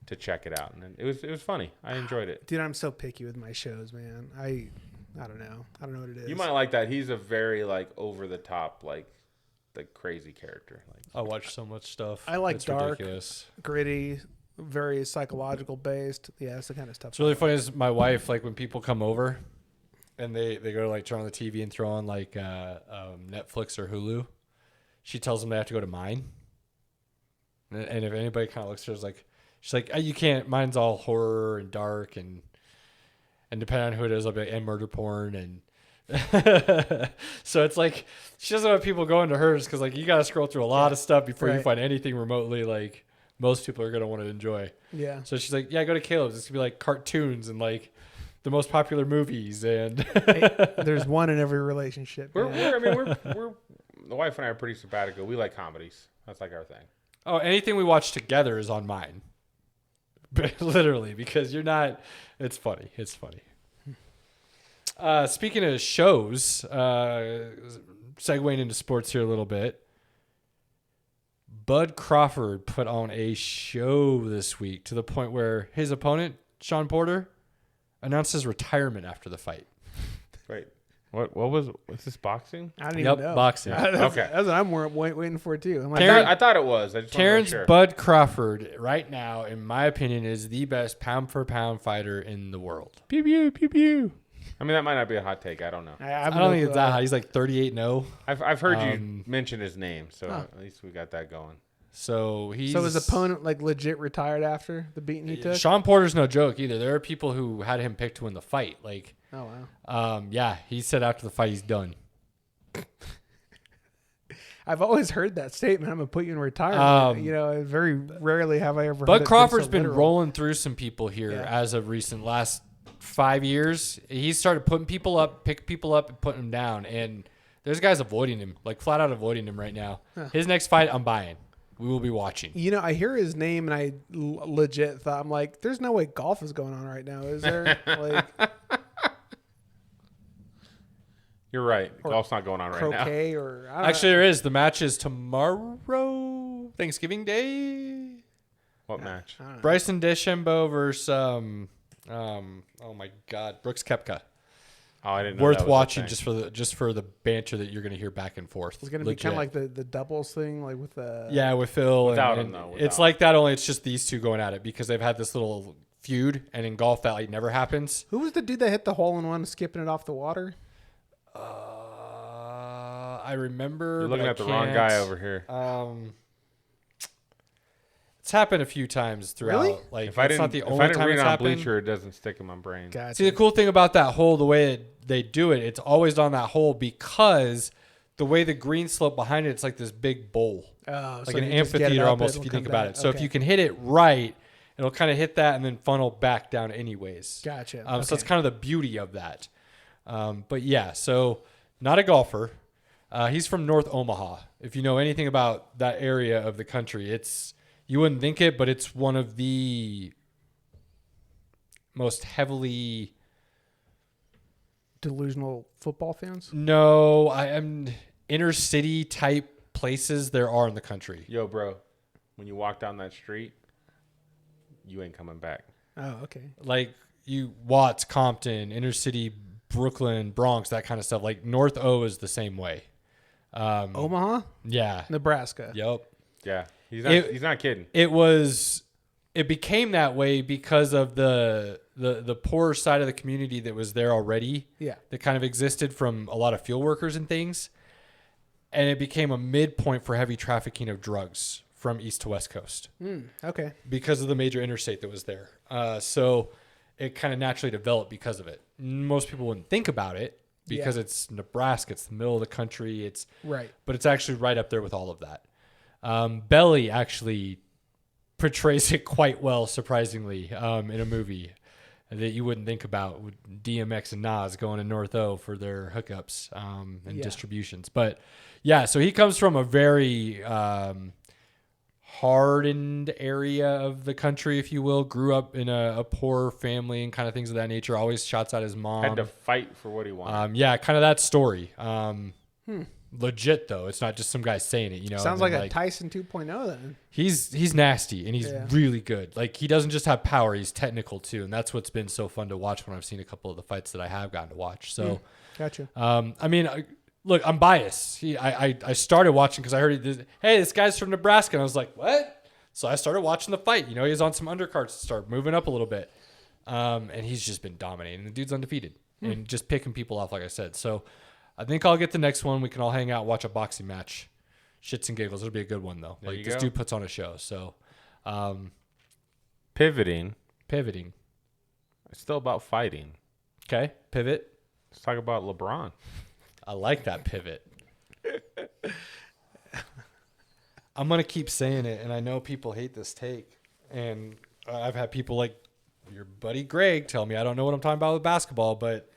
B: to check it out, and it was funny. I enjoyed it.
C: Dude, I'm so picky with my shows, man. I don't know. I don't know what it is.
B: You might like that. He's a very over the top the crazy character.
A: I watch so much stuff.
C: I like
A: it's
C: dark,
A: ridiculous.
C: gritty, very psychological based. Yeah, it's the kind of stuff.
A: It's really funny is my wife, when people come over and they go to turn on the TV and throw on Netflix or Hulu, she tells them they have to go to mine. And if anybody kind of looks at her, she's like, "Oh, you can't. Mine's all horror and dark and depending on who it is, I'll be and murder porn and." So it's she doesn't want people going to hers because you got to scroll through a lot of stuff before you find anything remotely most people are going to want to enjoy.
C: Yeah.
A: So she's like, "Yeah, go to Caleb's. It's gonna be cartoons and the most popular movies, and
C: There's one in every relationship.
B: We're
C: man.
B: we're the wife and I are pretty sabbatical. We like comedies. That's like our thing.
A: oh, anything we watch together is on mine. Literally, because you're not. It's funny. It's funny. Speaking of shows, segueing into sports here a little bit. Bud Crawford put on a show this week to the point where his opponent, Sean Porter, announced his retirement after the fight.
B: Wait, what's this boxing?
C: I don't even know.
A: Boxing.
B: Okay.
C: That's what I'm waiting for too. I'm like,
B: I thought it was. I just wanted to make
A: Terrence
B: sure.
A: Bud Crawford, right now, in my opinion, is the best pound-for-pound fighter in the world. Pew, pew, pew, pew.
B: I mean, that might not be a hot take. I don't know.
A: I don't think it's that high. He's like 38-0.
B: I've heard you mention his name, so
C: Huh.
B: at least we got that going.
A: So he's...
C: So his opponent like legit retired after the beating he took?
A: Sean Porter's no joke either. There are people who had him picked to win the fight. Like,
C: Oh wow.
A: yeah, he said after the fight he's done.
C: I've always heard that statement. I'm gonna put you in retirement. Very rarely have I ever. heard
A: Bud
C: it
A: Crawford's
C: so
A: been
C: literal.
A: rolling through some people here
C: Yeah.
A: as of recent last 5 years. He started putting people up, picking people up, and putting them down. And there's guys avoiding him, like flat out avoiding him right now.
C: Huh.
A: His next fight, I'm buying. We will be watching.
C: I hear his name and I legit thought, I'm like, there's no way golf is going on right now, is there? Like
B: You're right.
C: Or
B: Golf's not going on right now.
C: croquet or I don't
A: Actually, there is. The match is tomorrow, Thanksgiving Day.
B: What match?
C: know. I don't know.
A: Bryson DeChambeau versus oh my God, Brooks Koepka.
B: Oh, I didn't know.
A: Worth
B: that was a
A: watching
B: thing.
A: just for the banter that you're going to hear back and forth.
C: It's gonna be kind of like the doubles thing, like with the
A: yeah, with Phil.
B: Without
A: and
B: him, though,
A: it's
B: without.
A: like that. Only it's just these two going at it because they've had this little feud, and in golf that like never happens.
C: Who was the dude that hit the hole in one, skipping it off the water?
A: I remember.
B: You're looking
A: but I
B: at the wrong
A: can't.
B: guy over here.
A: It's happened a few times throughout.
C: Really?
A: Like
B: If I
A: it's
B: didn't,
A: not the
B: if
A: only
B: I didn't
A: time
B: read
A: it's
B: it on
A: happened.
B: Bleacher, it doesn't stick in my brain.
C: Gotcha.
A: See, the cool thing about that hole, the way they do it, it's always on that hole because the way the green slope behind it, it's like this big bowl,
C: Oh,
A: like
C: so
A: an
C: you just get it
A: amphitheater
C: up,
A: almost.
C: it'll
A: If you
C: come
A: think about
C: back.
A: it, so if
C: Okay.
A: you can hit it right, it'll kind of hit that and then funnel back down anyways.
C: Gotcha.
A: So
C: Okay.
A: it's kind of the beauty of that. But yeah, so not a golfer. He's from North Omaha. If you know anything about that area of the country, you wouldn't think it, but it's one of the most heavily
C: delusional football fans.
A: I am inner city type places there are in the country.
B: Yo, bro, when you walk down that street, you ain't coming back.
C: Oh, okay.
A: Like Watts, Compton, inner city, Brooklyn, Bronx, that kind of stuff. Like North O is the same way.
C: Omaha,
A: Yeah.
C: Nebraska.
A: Yep.
B: Yeah, he's not kidding.
A: It became that way because of the poorer side of the community that was there already.
C: Yeah.
A: That kind of existed from a lot of field workers and things. And it became a midpoint for heavy trafficking of drugs from east to west coast
C: Okay.
A: because of the major interstate that was there. So it kind of naturally developed because of it. Most people wouldn't think about it because it's Nebraska. It's the middle of the country.
C: Right.
A: But it's actually right up there with all of that. Belly actually portrays it quite well, surprisingly, in a movie that you wouldn't think about with DMX and Nas going to North O for their hookups and distributions. But yeah, so he comes from a very hardened area of the country, if you will. Grew up in a poor family and kind of things of that nature. Always shouts at his mom.
B: Had to fight for what he wanted.
A: Yeah, kind of that story. Legit though, it's not just some guy saying it.
C: Sounds
A: and
C: like
A: then,
C: a Tyson 2.0 then.
A: He's nasty and he's really good. Like he doesn't just have power; he's technical too, and that's what's been so fun to watch when I've seen a couple of the fights that I have gotten to watch. So,
C: Gotcha.
A: I mean, look, I'm biased. I started watching because I heard this guy's from Nebraska, and I was like, what? So I started watching the fight. He was on some undercards to start moving up a little bit, and he's just been dominating. The dude's undefeated and just picking people off, like I said. So. I think I'll get the next one. We can all hang out, watch a boxing match. Shits and giggles. It'll be a good one, though. Like, this dude puts on a show. So,
B: Pivoting. It's still about fighting.
A: Okay. Pivot.
B: Let's talk about LeBron.
A: I like that pivot. I'm going to keep saying it, and I know people hate this take. And I've had people, like, your buddy Greg tell me I don't know what I'm talking about with basketball, but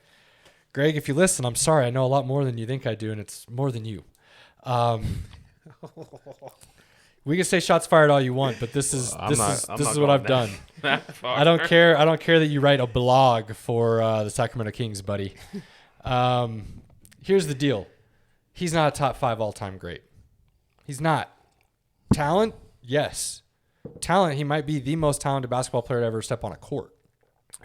A: Greg, if you listen, I'm sorry. I know a lot more than you think I do, and it's more than you. We can say shots fired all you want, but this is what I've done. I don't care. I don't care that you write a blog for the Sacramento Kings, buddy. Here's the deal. He's not a top 5 all-time great. He's not. Talent, yes. Talent, he might be the most talented basketball player to ever step on a court.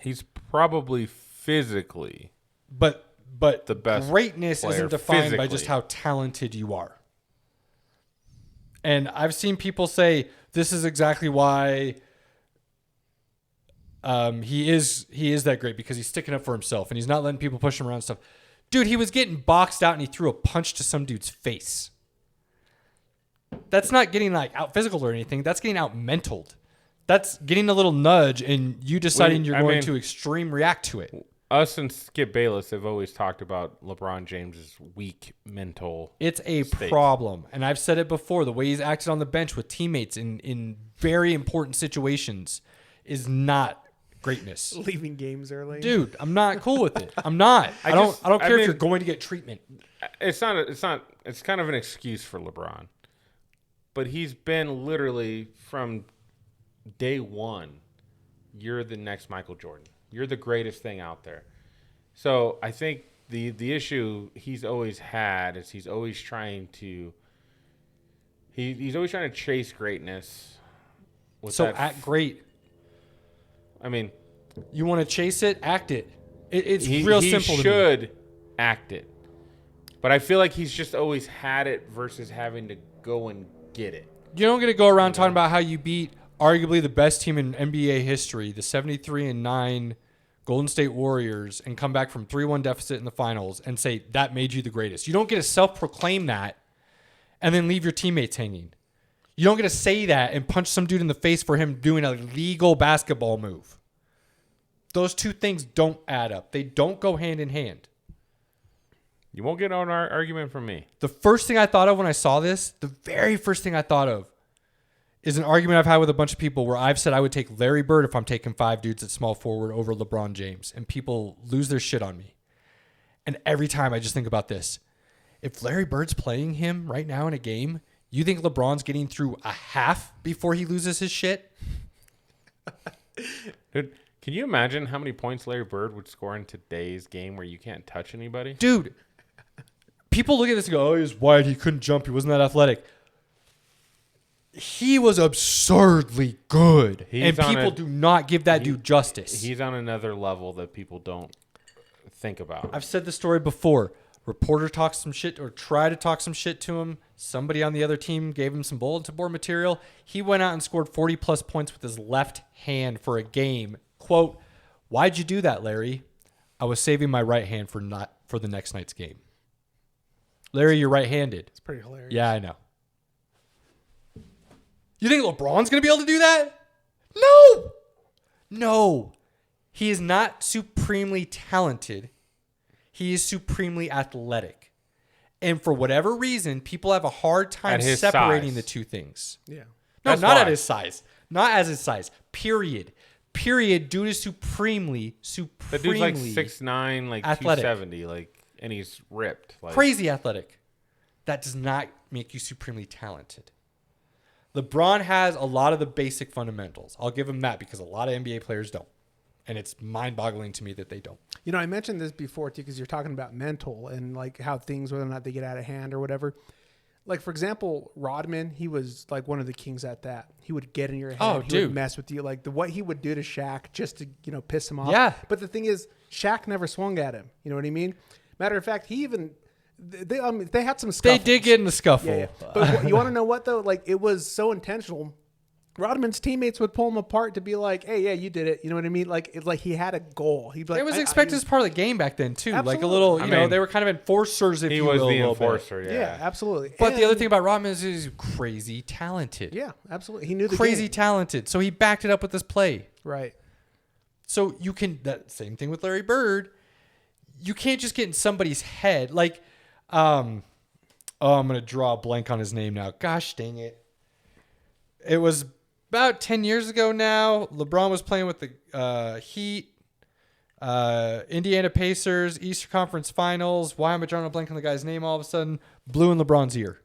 B: He's probably physically,
A: but
B: the best
A: greatness isn't defined
B: physically
A: by just how talented you are. And I've seen people say this is exactly why he is that great, because he's sticking up for himself and he's not letting people push him around and stuff. Dude, he was getting boxed out and he threw a punch to some dude's face. That's not getting like out physical or anything. That's getting out mentaled. That's getting a little nudge and you deciding you're going to extreme react to it.
B: Us and Skip Bayless have always talked about LeBron James's weak mental
A: It's a
B: state.
A: problem. And I've said it before. The way he's acted on the bench with teammates in very important situations is not greatness.
C: Leaving games early.
A: Dude, I'm not cool with it. I'm not. I don't care if you're going to get treatment.
B: It's kind of an excuse for LeBron. But he's been literally from day one, you're the next Michael Jordan. You're the greatest thing out there. So I think the issue he's always had is he's always trying to chase greatness.
A: Act great.
B: I mean,
A: you want to chase it, act it. It's real simple.
B: He should act it. But I feel like he's just always had it versus having to go and get it.
A: You don't get to go around talking about how you beat arguably the best team in NBA history, the 73-9 Golden State Warriors, and come back from 3-1 deficit in the finals and say that made you the greatest. You don't get to self-proclaim that and then leave your teammates hanging. You don't get to say that and punch some dude in the face for him doing a legal basketball move. Those two things don't add up. They don't go hand in hand.
B: You won't get an argument from me.
A: The first thing I thought of when I saw this, the very first thing I thought of is an argument I've had with a bunch of people where I've said I would take Larry Bird if I'm taking 5 dudes at small forward over LeBron James, and people lose their shit on me. And every time I just think about this. If Larry Bird's playing him right now in a game, you think LeBron's getting through a half before he loses his shit?
B: Dude, can you imagine how many points Larry Bird would score in today's game where you can't touch anybody?
A: Dude, people look at this and go, oh, he was wide, he couldn't jump, he wasn't that athletic. He was absurdly good, and people do not give that dude justice.
B: He's on another level that people don't think about.
A: I've said the story before. Reporter talks some shit or tried to talk some shit to him. Somebody on the other team gave him some bulletin board material. He went out and scored 40-plus points with his left hand for a game. Quote, why'd you do that, Larry? I was saving my right hand for the next night's game. Larry, you're right-handed.
C: It's pretty hilarious.
A: Yeah, I know. You think LeBron's going to be able to do that? No. He is not supremely talented. He is supremely athletic. And for whatever reason, people have a hard time separating the two things.
C: Yeah.
A: No, not at his size. Not as his size. Period. Dude is supremely
B: That dude's like 6'9", like
A: athletic.
B: 270, and he's ripped.
A: Crazy athletic. That does not make you supremely talented. LeBron has a lot of the basic fundamentals. I'll give him that because a lot of NBA players don't. And it's mind-boggling to me that they don't.
C: You know, I mentioned this before, too, because you're talking about mental and, like, how things, whether or not they get out of hand or whatever. Like, for example, Rodman, he was, like, one of the kings at that. He would get in your head. He would mess with you. Like, what he would do to Shaq just to, piss him off.
A: Yeah.
C: But the thing is, Shaq never swung at him. You know what I mean? Matter of fact, he even... They had some scuffles.
A: They did get in the scuffle.
C: Yeah. But you want to know what, though? Like, it was so intentional. Rodman's teammates would pull him apart to be like, hey, yeah, you did it. You know what I mean? Like he had a goal. He'd be like,
A: it was expected as part of the game back then, too.
C: Absolutely.
A: Like a little, they were kind of enforcers, if you will.
B: He was the enforcer,
C: yeah, absolutely.
A: But the other thing about Rodman is he's crazy talented.
C: Yeah, absolutely. He knew the
A: crazy
C: game.
A: talented. So he backed it up with this play.
C: Right.
A: So you can, that same thing with Larry Bird. You can't just get in somebody's head. Like, I'm going to draw a blank on his name now. Gosh dang it. It was about 10 years ago now, LeBron was playing with the Heat, Indiana Pacers, Eastern Conference Finals. Why am I drawing a blank on the guy's name all of a sudden? Blew in LeBron's ear.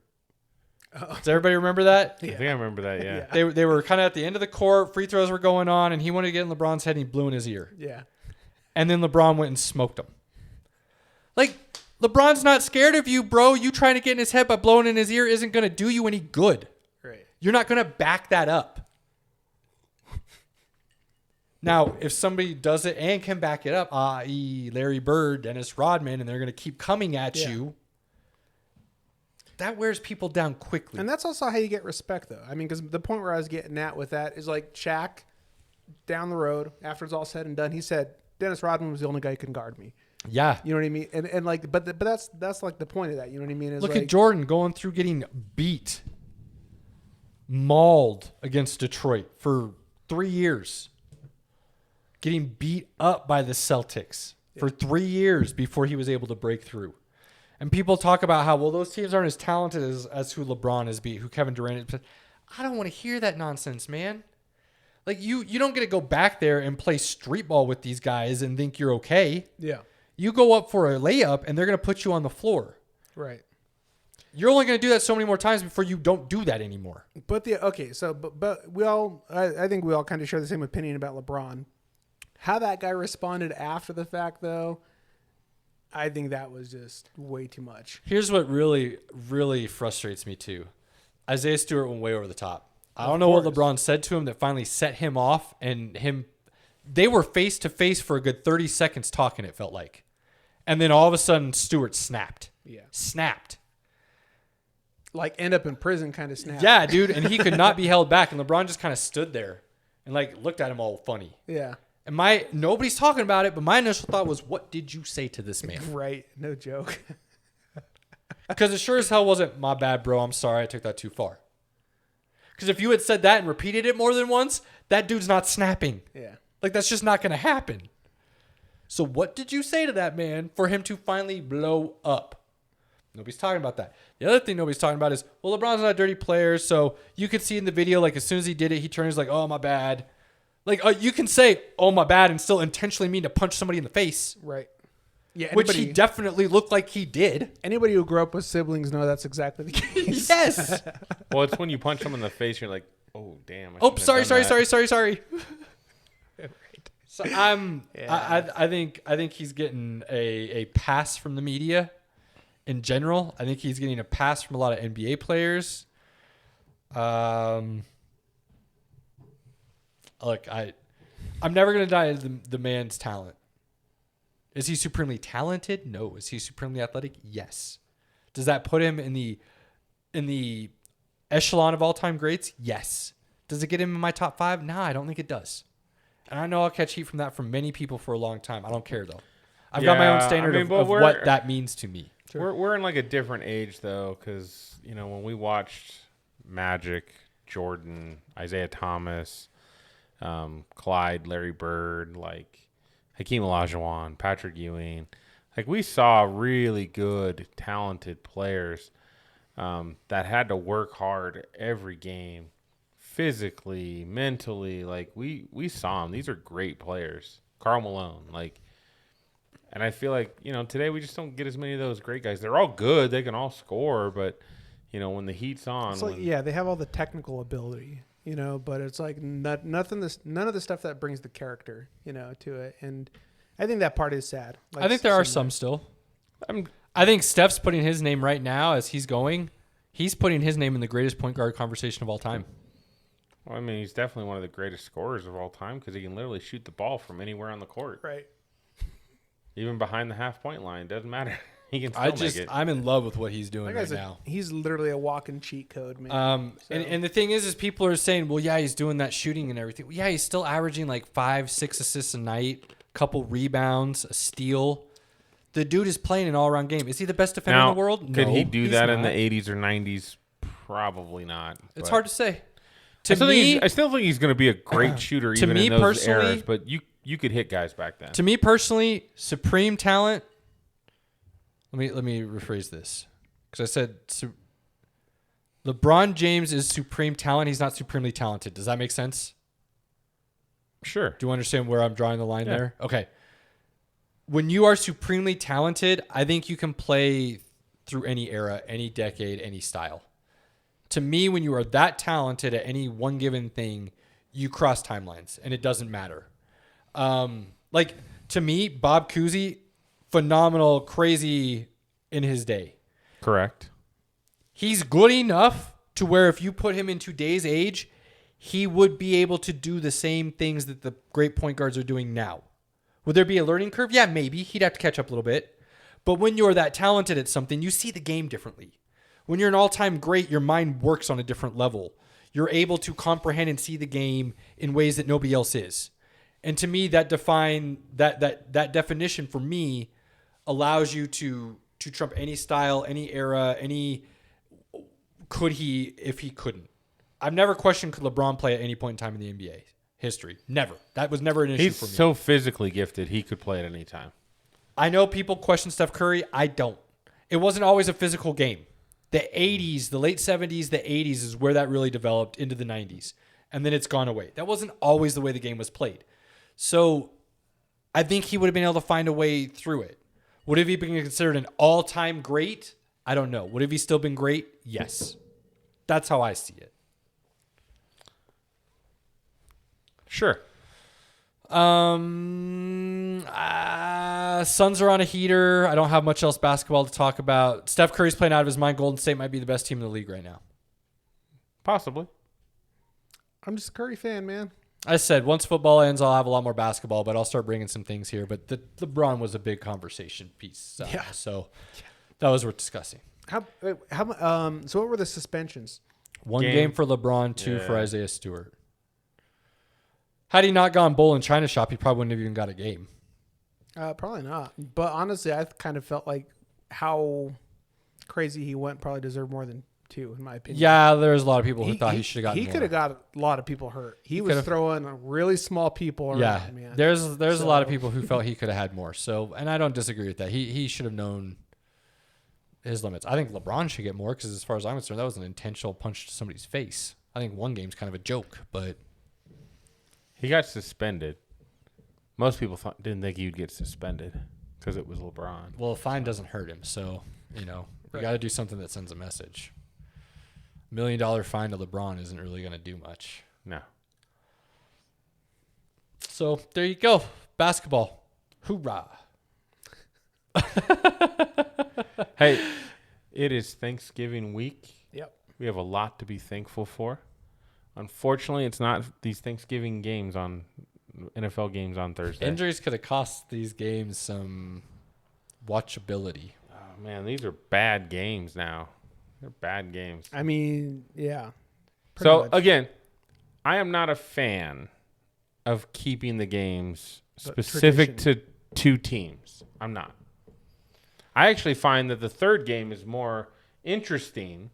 A: Does everybody remember that?
B: I think I remember that, yeah.
A: They were kind of at the end of the court. Free throws were going on, and he wanted to get in LeBron's head, and he blew in his ear.
C: Yeah.
A: And then LeBron went and smoked him. Like, LeBron's not scared of you, bro. You trying to get in his head by blowing in his ear isn't going to do you any good.
C: Right.
A: You're not going to back that up. Now, if somebody does it and can back it up, i.e. Larry Bird, Dennis Rodman, and they're going to keep coming at you, that wears people down quickly.
C: And that's also how you get respect, though. I mean, because the point where I was getting at with that is like Shaq down the road, after it's all said and done, he said, Dennis Rodman was the only guy who can guard me.
A: Yeah.
C: You know what I mean? And like, but that's like the point of that. You know what I mean? Is
A: Look
C: like,
A: at Jordan going through getting beat, mauled against Detroit for 3 years. Getting beat up by the Celtics for 3 years before he was able to break through. And people talk about how, well, those teams aren't as talented as who LeBron has beat, who Kevin Durant is. I don't want to hear that nonsense, man. Like, you don't get to go back there and play street ball with these guys and think you're okay.
C: Yeah.
A: You go up for a layup, and they're going to put you on the floor.
C: Right.
A: You're only going to do that so many more times before you don't do that anymore.
C: But we all, I think we all kind of share the same opinion about LeBron. How that guy responded after the fact, though, I think that was just way too much.
A: Here's what really, really frustrates me, too. Isaiah Stewart went way over the top. I don't know what LeBron said to him that finally set him off, and they were face-to-face for a good 30 seconds talking, it felt like. And then all of a sudden, Stewart snapped.
C: Yeah.
A: Snapped.
C: Like, end up in prison kind of snapped.
A: Yeah, dude, and he could not be held back, and LeBron just kind of stood there and, like, looked at him all funny.
C: Yeah.
A: And nobody's talking about it, but my initial thought was, what did you say to this man?
C: Right. No joke.
A: Because it sure as hell wasn't, my bad, bro. I'm sorry. I took that too far. Because if you had said that and repeated it more than once, that dude's not snapping.
C: Yeah.
A: Like, that's just not going to happen. So what did you say to that man for him to finally blow up? Nobody's talking about that. The other thing nobody's talking about is, well, LeBron's not a dirty player, so you could see in the video, like, as soon as he did it, he turns like, oh, my bad. Like, you can say, oh, my bad, and still intentionally mean to punch somebody in the face.
C: Right. Yeah.
A: Which he definitely looked like he did.
C: Anybody who grew up with siblings know that's exactly the case.
A: Yes.
B: Well, it's when you punch them in the face, you're like, oh, damn.
A: Oh, sorry.
C: Right.
A: So I think he's getting a pass from the media in general. I think he's getting a pass from a lot of NBA players. Look, I'm never gonna deny the man's talent. Is he supremely talented? No. Is he supremely athletic? Yes. Does that put him in the echelon of all-time greats? Yes. Does it get him in my top 5? Nah, I don't think it does. And I know I'll catch heat from that from many people for a long time. I don't care, though. I've got my own standard of what that means to me.
B: Sure. We're in like a different age, though, because, you know, when we watched Magic, Jordan, Isaiah Thomas, Clyde, Larry Bird, like Hakeem Olajuwon, Patrick Ewing, like we saw really good, talented players that had to work hard every game, physically, mentally. Like we saw them. These are great players. Karl Malone, like, and I feel like, you know, today we just don't get as many of those great guys. They're all good. They can all score, but you know, when the heat's on,
C: it's like, they have all the technical ability, you know, but it's like none of the stuff that brings the character, you know, to it. And I think that part is sad. Like,
A: I think there are some still. I think Steph's putting his name right now as he's going. He's putting his name in the greatest point guard conversation of all time.
B: Well, I mean, he's definitely one of the greatest scorers of all time because he can literally shoot the ball from anywhere on the court.
C: Right.
B: Even behind the half-point line. Doesn't matter. He can still make it.
A: I'm in love with what he's doing right now.
C: He's literally a walking cheat code, man.
A: And the thing is people are saying, well, yeah, he's doing that shooting and everything. Well, yeah, he's still averaging like 5-6 assists a night, couple rebounds, a steal. The dude is playing an all-around game. Is he the best defender in the world?
B: Could
A: No,
B: he do
A: he's
B: that
A: not.
B: in the 80s or 90s? Probably not.
A: It's hard to say.
B: I still think he's going to be a great shooter even
A: me
B: in those
A: personally-
B: eras, but you could hit guys back then.
A: To me personally, supreme talent. Let me rephrase this, because I said LeBron James is supreme talent. He's not supremely talented. Does that make sense?
B: Sure.
A: Do you understand where I'm drawing the line
B: Yeah.
A: there? Okay. When you are supremely talented, I think you can play through any era, any decade, any style. To me, when you are that talented at any one given thing, you cross timelines, and it doesn't matter. Like, to me, Bob Cousy, phenomenal, crazy in his day.
B: Correct.
A: He's good enough to where if you put him in today's age, he would be able to do the same things that the great point guards are doing now. Would there be a learning curve? Yeah, maybe. He'd have to catch up a little bit. But when you're that talented at something, you see the game differently. When you're an all-time great, your mind works on a different level. You're able to comprehend and see the game in ways that nobody else is. And to me, that definition for me allows you to trump any style, any era, any could he if he couldn't. I've never questioned could LeBron play at any point in time in the NBA history. Never. That was never an issue for me.
B: He's so physically gifted, he could play at any time.
A: I know people question Steph Curry. I don't. It wasn't always a physical game. The 80s, the late 70s, the 80s is where that really developed into the 90s. And then it's gone away. That wasn't always the way the game was played. So I think he would have been able to find a way through it. Would have he been considered an all-time great? I don't know. Would have he still been great? Yes. That's how I see it.
B: Sure.
A: Suns are on a heater. I don't have much else basketball to talk about. Steph Curry's playing out of his mind. Golden State might be the best team in the league right now.
B: Possibly.
C: I'm just a Curry fan, man.
A: I said once football ends, I'll have a lot more basketball, but I'll start bringing some things here. But the LeBron was a big conversation piece. So that was worth discussing.
C: So what were the suspensions?
A: One game for LeBron, two for Isaiah Stewart. Had he not gone bull in China shop, he probably wouldn't have even got a game.
C: Probably not. But honestly, I kind of felt like how crazy he went probably deserved more than two, in my opinion.
A: Yeah, there's a lot of people who thought he should have gotten more.
C: He could have got a lot of people hurt. He was throwing really small people around, man.
A: There's a lot of people who felt he could have had more. So, and I don't disagree with that. He should have known his limits. I think LeBron should get more because as far as I'm concerned, that was an intentional punch to somebody's face. I think one game's kind of a joke, but...
B: He got suspended. Most people didn't think he'd get suspended because it was LeBron.
A: Well, a fine doesn't hurt him, so, you got to do something that sends a message. $1 million fine to LeBron isn't really going to do much.
B: No.
A: So, there you go. Basketball. Hoorah.
B: Hey, it is Thanksgiving week.
C: Yep.
B: We have a lot to be thankful for. Unfortunately, it's not these Thanksgiving games on NFL games on Thursday.
A: Injuries could have cost these games some watchability.
B: Oh, man, these are bad games now. They're bad games.
C: I mean, yeah.
B: So,
C: much.
B: again, I am not a fan of keeping the games specific to two teams. I'm not. I actually find that the third game is more interesting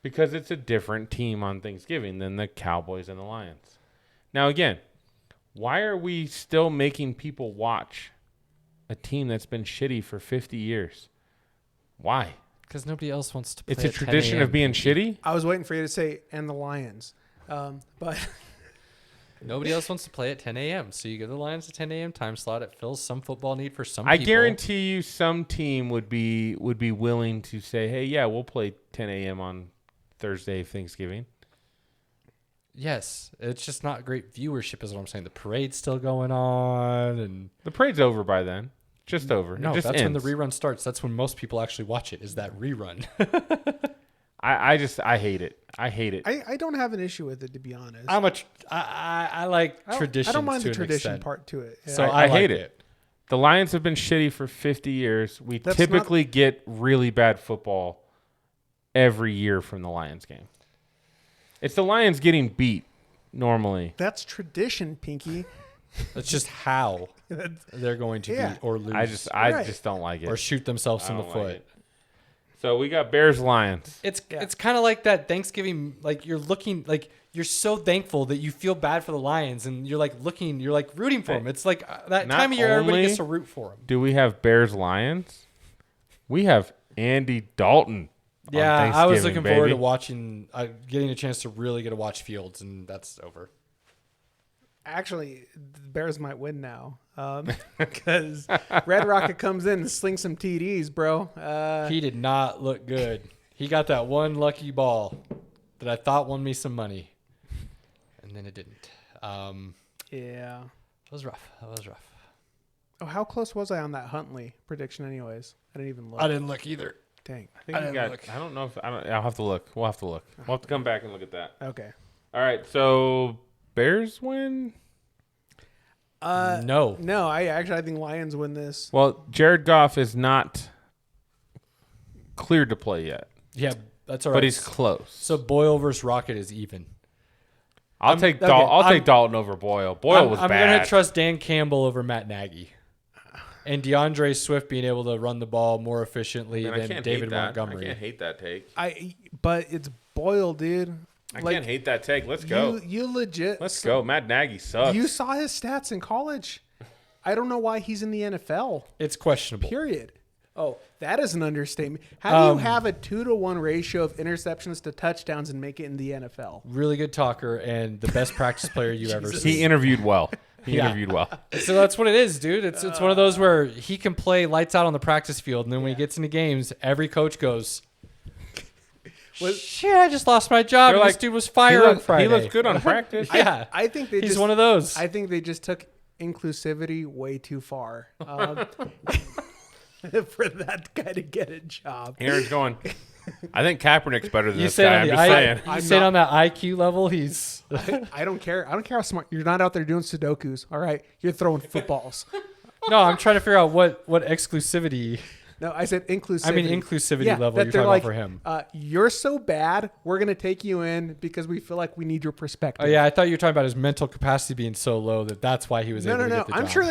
B: because it's a different team on Thanksgiving than the Cowboys and the Lions. Now, again, why are we still making people watch a team that's been shitty for 50 years? Why?
A: Because nobody else wants to play.
B: It's a tradition of being shitty?
C: I was waiting for you to say, and the Lions. But
A: nobody else wants to play at 10 a.m. So you give the Lions a 10 a.m. time slot. It fills some football need for some people.
B: I guarantee you some team would be willing to say, hey, yeah, we'll play 10 a.m. on Thursday, Thanksgiving.
A: Yes. It's just not great viewership is what I'm saying. The parade's still going on. And
B: The parade's over by then. Just over.
A: no,
B: it just
A: that's when
B: ends.
A: the rerun starts. That's when most people actually watch it, is that rerun.
B: I hate it. I hate it.
C: I don't have an issue with it, to be honest.
A: I like traditions.
C: I don't mind
A: to
C: the
A: an
C: tradition
A: extent.
C: part to it. Yeah.
A: So
B: I hate
A: like
B: it. The Lions have been shitty for 50 years. We
C: That's
B: typically get really bad football every year from the Lions game. It's the Lions getting beat normally.
C: That's tradition, Pinky.
A: That's just how they're going to beat or lose.
B: I just don't like it.
A: or shoot themselves in the
B: don't like
A: foot.
B: it. So we got Bears Lions.
A: It's kind of like that Thanksgiving, like you're looking, like you're so thankful that you feel bad for the Lions and you're like rooting for them. It's like that
B: Not
A: time of year everybody
B: only
A: gets to root for them.
B: Do we have Bears Lions? We have Andy Dalton.
A: Yeah, I was looking
B: Thanksgiving,
A: forward to
B: baby.
A: watching, getting a chance to really get to watch Fields, and that's over.
C: Actually, the Bears might win now because Red Rocket comes in and slings some TDs, bro.
A: He did not look good. He got that one lucky ball that I thought won me some money, and then it didn't.
C: Yeah.
A: That was rough.
C: Oh, how close was I on that Huntley prediction anyways? I didn't even look.
A: I didn't look either.
C: Dang.
B: I think you got. I don't know if I'll have to look. We'll have to look. We'll have to come back and look at that.
C: Okay.
B: All right. So Bears win.
A: No.
C: No, I think Lions win this.
B: Well, Jared Goff is not cleared to play yet,
A: Yeah, that's all right.
B: but he's close.
A: So Boyle versus Rocket is even.
B: I'll take
A: okay,
B: I'll take Dalton over Boyle. Boyle was
A: I'm
B: bad.
A: going to trust Dan Campbell over Matt Nagy. And DeAndre Swift being able to run the ball more efficiently
B: Man, I
A: than
B: can't
A: David
B: hate that.
A: Montgomery.
B: I can't hate that take.
C: But it's Boyle, dude.
B: I can't hate that take. Let's go.
C: You legit.
B: Let's go. Matt Nagy sucks.
C: You saw his stats in college. I don't know why he's in the NFL.
A: It's questionable.
C: Period. Oh, that is an understatement. How do you have a 2-to-1 ratio of interceptions to touchdowns and make it in the NFL?
A: Really good talker and the best practice player you ever
B: he
A: seen.
B: interviewed well. He
A: Yeah.
B: interviewed well.
A: So that's what it is, dude. It's one of those where he can play lights out on the practice field, and then when he gets into games, every coach goes, "Shit, I just lost my job.
B: They're
A: And
B: like,
A: this dude was fired on Friday."
B: He looks good on practice.
A: Yeah,
C: I think
A: he's one of those.
C: I think they just took inclusivity way too far for that guy to get a job.
B: Aaron's going, I think Kaepernick's better than
A: You
B: this
A: say
B: guy.
A: on
B: I'm
A: the
B: just saying.
A: you say on that IQ level, he's
C: I don't care. I don't care how smart. You're not out there doing Sudokus. All right. You're throwing footballs.
A: no. I'm trying to figure out what exclusivity.
C: No, I said inclusivity.
A: I mean inclusivity
C: Yeah,
A: level
C: that
A: you're
C: they're
A: talking
C: like,
A: about for him.
C: You're so bad. We're going to take you in because we feel like we need your perspective.
A: Oh yeah, I thought you were talking about his mental capacity being so low that's why he was able to get the
C: I'm
A: job.
C: sure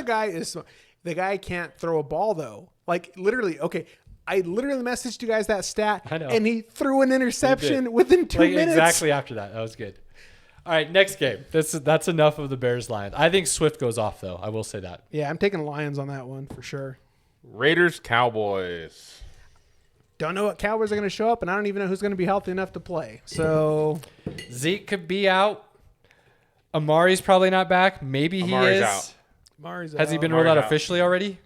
C: the guy can't throw a ball though. Like literally, okay. I literally messaged you guys that stat,
A: I know.
C: and he threw an interception within 2
A: Like,
C: minutes.
A: exactly after that. That was good. All right, next game. That's enough of the Bears Lions. I think Swift goes off though. I will say that.
C: Yeah, I'm taking Lions on that one for sure.
B: Raiders, Cowboys.
C: Don't know what Cowboys are going to show up, and I don't even know who's going to be healthy enough to play. So
A: Zeke could be out. Amari's probably not back. Maybe
B: Amari's
A: he is.
B: out.
C: Mars
A: Has he been
B: Amari's
A: ruled out
B: out.
A: officially already?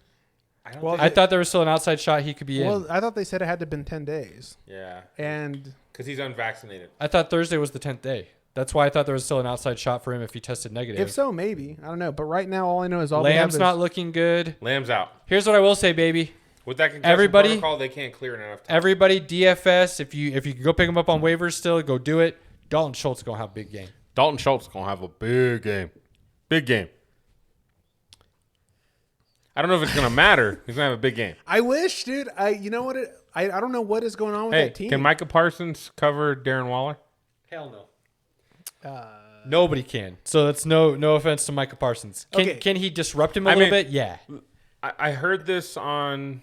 C: Well,
A: I thought there was still an outside shot he could be in.
C: well, I thought they said it had to have been 10 days.
B: Yeah.
C: And
B: Because he's unvaccinated.
A: I thought Thursday was the 10th day. That's why I thought there was still an outside shot for him if he tested negative.
C: if so, maybe. I don't know. But right now, all I know is all they have
A: Lamb's
C: is
A: not looking good.
B: Lamb's out.
A: Here's what I will say, baby.
B: With that concussion
A: Everybody-
B: protocol, they can't clear it enough time.
A: Everybody, DFS. If you can go pick him up on waivers still, go do it. Dalton Schultz is gonna have a big game.
B: Dalton Schultz is going to have a big game. Big game. I don't know if it's going to matter. He's going to have a big game.
C: I wish, dude. You know what? I don't know what is going on with
B: Hey,
C: that team.
B: can Micah Parsons cover Darren Waller?
A: Hell no. Nobody can. So that's no offense to Micah Parsons.
C: Okay.
A: Can he disrupt him a little bit? Yeah.
B: I heard this on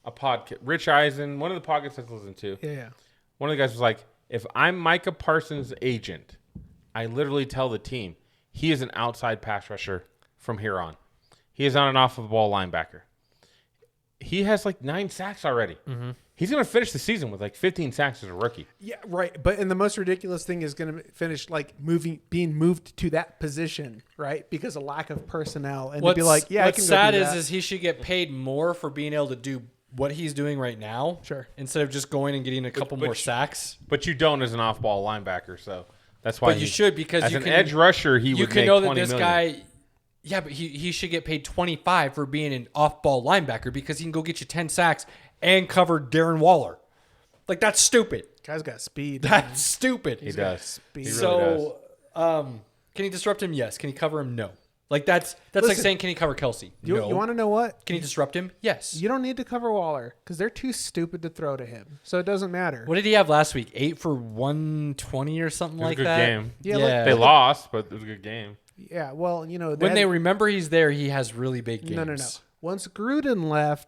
B: a podcast. Rich Eisen, one of the podcasts I listen to,
C: Yeah.
B: one of the guys was like, if I'm Micah Parsons' agent, I literally tell the team, he is an outside pass rusher from here on. He is not an off-the-ball linebacker. He has like 9 sacks already. Mm-hmm. He's going to finish the season with like 15 sacks as a rookie.
C: Yeah, right. But and the most ridiculous thing is going to finish like being moved to that position, right? Because of lack of personnel, and to be like, yeah, I can
A: what's
C: go
A: sad
C: do
A: is
C: that.
A: he should get paid more for being able to do what he's doing right now.
C: Sure.
A: Instead of just going and getting a couple more sacks.
B: But you don't as an off-ball linebacker, so that's why.
A: But you should because
B: as
A: you
B: an
A: can
B: edge rusher, he
A: you
B: would
A: can
B: make
A: know that
B: 20
A: this
B: million.
A: guy. Yeah, but he should get paid 25 for being an off-ball linebacker because he can go get you 10 sacks and cover Darren Waller. Like that's stupid.
C: Guy's got speed.
A: That's stupid.
B: He does.
C: speed.
B: He really
A: So, can he disrupt him? Yes. Can he cover him? No. Like that's like
C: Listen,
A: saying, can he cover Kelsey?
C: You
A: No.
C: want to know what?
A: Can he disrupt him? Yes.
C: You don't need to cover Waller because they're too stupid to throw to him. So it doesn't matter.
A: What did he have last week? 8 for 120 or something
B: It was
A: like
B: a good
A: that.
B: game.
C: Yeah,
A: Yeah.
C: like-
B: They lost, but it was a good game.
C: Yeah, well, you know,
A: when
C: had-
A: they remember he's there, he has really big games.
C: no. Once Gruden left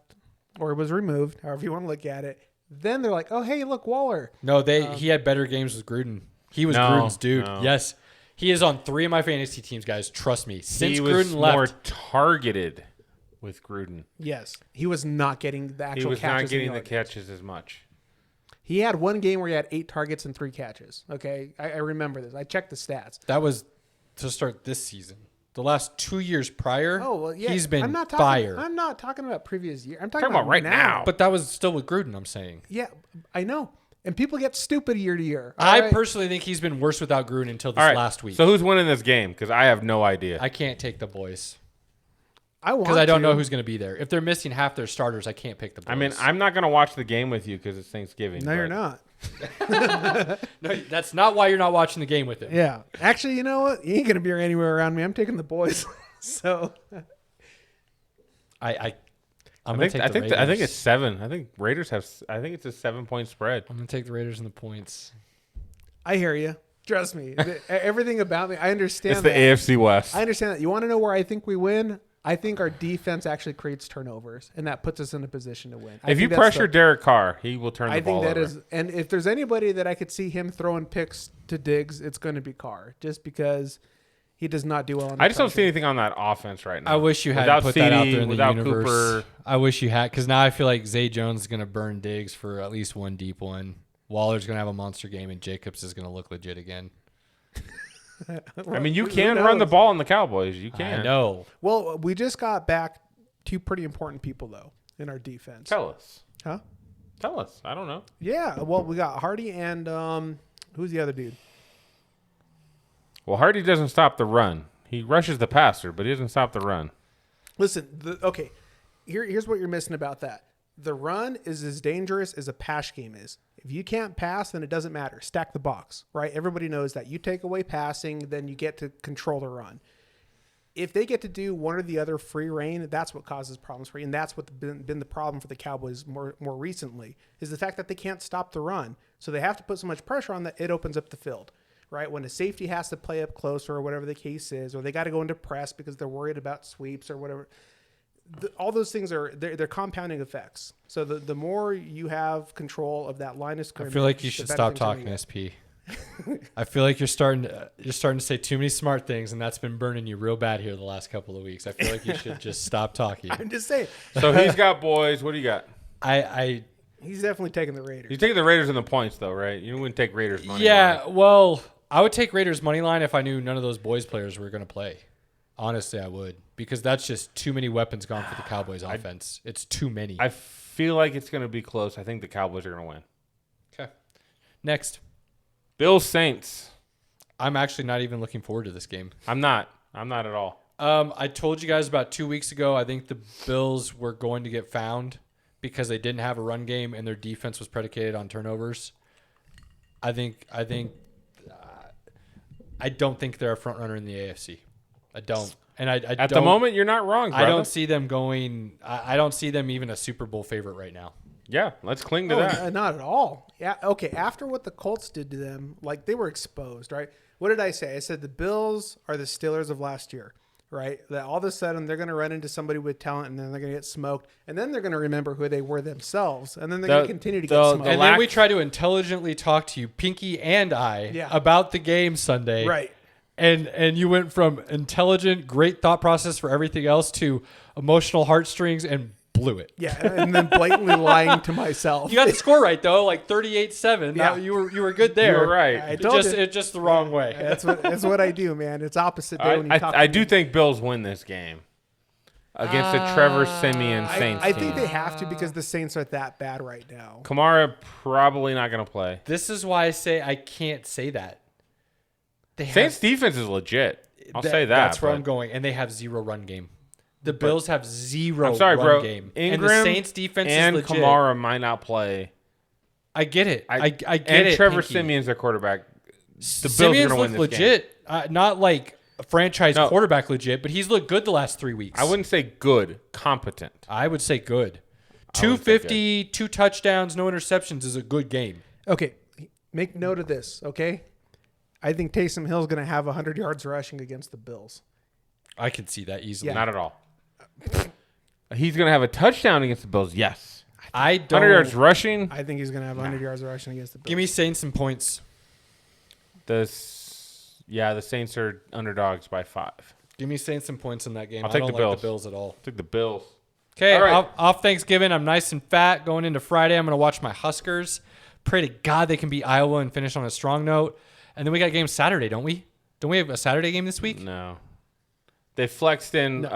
C: or was removed, however you want to look at it, then they're like, oh, hey, look, Waller.
A: No, he had better games with Gruden. He was
B: No,
A: Gruden's dude.
B: no.
A: Yes. He is on 3 of my fantasy teams, guys. Trust me. Since
B: He was
A: Gruden left.
B: more targeted with Gruden.
C: Yes, he was not getting the actual
B: He was
C: catches.
B: not getting
C: and
B: the
C: yardage.
B: catches as much.
C: He had one game where he had 8 targets and 3 catches. Okay, I remember this. I checked the stats.
A: That was to start this season. The last 2 years prior, he's been fire.
C: I'm not talking about previous year. I'm talking
B: about right now.
A: But that was still with Gruden, I'm saying.
C: Yeah, I know. And people get stupid year to year.
A: I personally think he's been worse without Gruden until this last week.
B: So who's winning this game? Because I have no idea.
A: I can't take the boys.
C: Because
A: I don't know who's going to be there. If they're missing half their starters, I can't pick the boys.
B: I mean, I'm not going to watch the game with you because it's Thanksgiving.
C: No, you're not.
A: No, that's not why you're not watching the game with him.
C: Yeah. Actually, you know what? You ain't going to be anywhere around me. I'm taking the boys. So
A: I'm
B: I
A: going
B: think
A: to take the Raiders.
B: I think it's 7. I think Raiders have. I think it's a 7-point spread.
A: I'm going to take the Raiders and the points.
C: I hear you. Trust me. Everything about me, I understand.
B: It's the AFC West.
C: I understand that. You want to know where I think we win? I think our defense actually creates turnovers, and that puts us in a position to win.
B: If you pressure Derek Carr, he will turn the ball over. I think that is,
C: and if there's anybody that I could see him throwing picks to Diggs, it's going to be Carr, just because he does not do well.
B: I just don't see anything on that offense right now.
A: I wish you had put that out there in the universe. Cooper. I wish you had, because now I feel like Zay Jones is going to burn Diggs for at least one deep one. Waller's going to have a monster game, and Jacobs is going to look legit again.
B: I mean, you can run the ball in the Cowboys. You can.
A: I know.
C: Well, we just got back 2 pretty important people, though, in our defense.
B: Tell us.
C: Huh?
B: Tell us. I don't know.
C: Yeah. Well, we got Hardy and who's the other dude?
B: Well, Hardy doesn't stop the run. He rushes the passer, but he doesn't stop the run.
C: Listen, okay. Here's what you're missing about that. The run is as dangerous as a pass game is. If you can't pass, then it doesn't matter. Stack the box, right? Everybody knows that. You take away passing, then you get to control the run. If they get to do one or the other free reign, that's what causes problems for you. And that's what's been the problem for the Cowboys more recently, is the fact that they can't stop the run. So they have to put so much pressure on that it opens up the field, right? When a safety has to play up closer or whatever the case is, or they got to go into press because they're worried about sweeps or whatever. All those things they're compounding effects. So the more you have control of that line of scrimmage,
A: I feel like you should stop talking, SP. I feel like you're starting to say too many smart things, and that's been burning you real bad here the last couple of weeks. I feel like you should just stop talking.
C: I'm just saying.
B: So he's got boys. What do you got?
C: He's definitely taking the Raiders.
B: He's taking the Raiders in the points, though, right? You wouldn't take Raiders money line.
A: Yeah, well, I would take Raiders money line if I knew none of those boys players were going to play. Honestly, I would, because that's just too many weapons gone for the Cowboys offense. It's too many.
B: I feel like it's going to be close. I think the Cowboys are going to win.
A: Okay. Next.
B: Bills Saints.
A: I'm actually not even looking forward to this game.
B: I'm not at all.
A: I told you guys about 2 weeks ago, I think the Bills were going to get found because they didn't have a run game and their defense was predicated on turnovers. I don't think they're a front runner in the AFC. I don't. And
B: At the moment, you're not wrong, brother.
A: I don't see them going. I don't see them even a Super Bowl favorite right now.
B: Yeah, let's cling to that.
C: Not at all. Yeah. Okay. After what the Colts did to them, like, they were exposed, right? What did I say? I said the Bills are the Steelers of last year, right? That all of a sudden they're going to run into somebody with talent, and then they're going to get smoked, and then they're going to remember who they were themselves, and then they're going to continue to get smoked.
A: And then we try to intelligently talk to you, Pinky and I, about the game Sunday,
C: right?
A: And you went from intelligent, great thought process for everything else to emotional heartstrings and blew it.
C: Yeah, and then blatantly lying to myself.
A: You got the score right though, like 38-7.
C: Yeah.
A: You were good there.
B: You were right.
A: It's just the wrong way.
C: That's what I do, man. It's opposite day when you talk.
B: I do think Bills win this game against the Trevor Siemian Saints
C: I
B: team.
C: think they have to, because the Saints are that bad right now.
B: Kamara probably not going to play.
A: This is why I say I can't say that.
B: Saints defense is legit. I'll say that.
A: That's where I'm going. And they have zero run game. The Bills have zero run game.
B: Ingram
A: and the Saints defense
B: and
A: is legit.
B: Kamara might not play.
A: I get it. I get it.
B: And Trevor
A: Pinky.
B: Siemian's their quarterback. The Bills
A: Siemian's
B: are going to win this
A: legit.
B: game.
A: Not like a franchise quarterback legit, but he's looked good the last 3 weeks.
B: I wouldn't say good. Competent.
A: I would say good. 250, 2 touchdowns, no interceptions is a good game.
C: Okay. Make note of this, okay? I think Taysom Hill's going to have 100 yards rushing against the Bills.
A: I can see that easily.
C: Yeah.
B: Not at all. He's going to have a touchdown against the Bills, yes.
A: I don't.
B: 100 yards rushing.
C: I think he's going to have 100 yards rushing against the Bills.
A: Give me Saints some points.
B: The Saints are underdogs by 5.
A: Give me Saints some points in that game.
B: I'll take
A: I don't
B: the Bills.
A: like the Bills at all.
B: Take the Bills.
A: Okay,
B: All right.
A: off Thanksgiving, I'm nice and fat. Going into Friday, I'm going to watch my Huskers pray to God they can beat Iowa and finish on a strong note. And then we got games Saturday, don't we? Don't we have a Saturday game this week?
B: No. They flexed in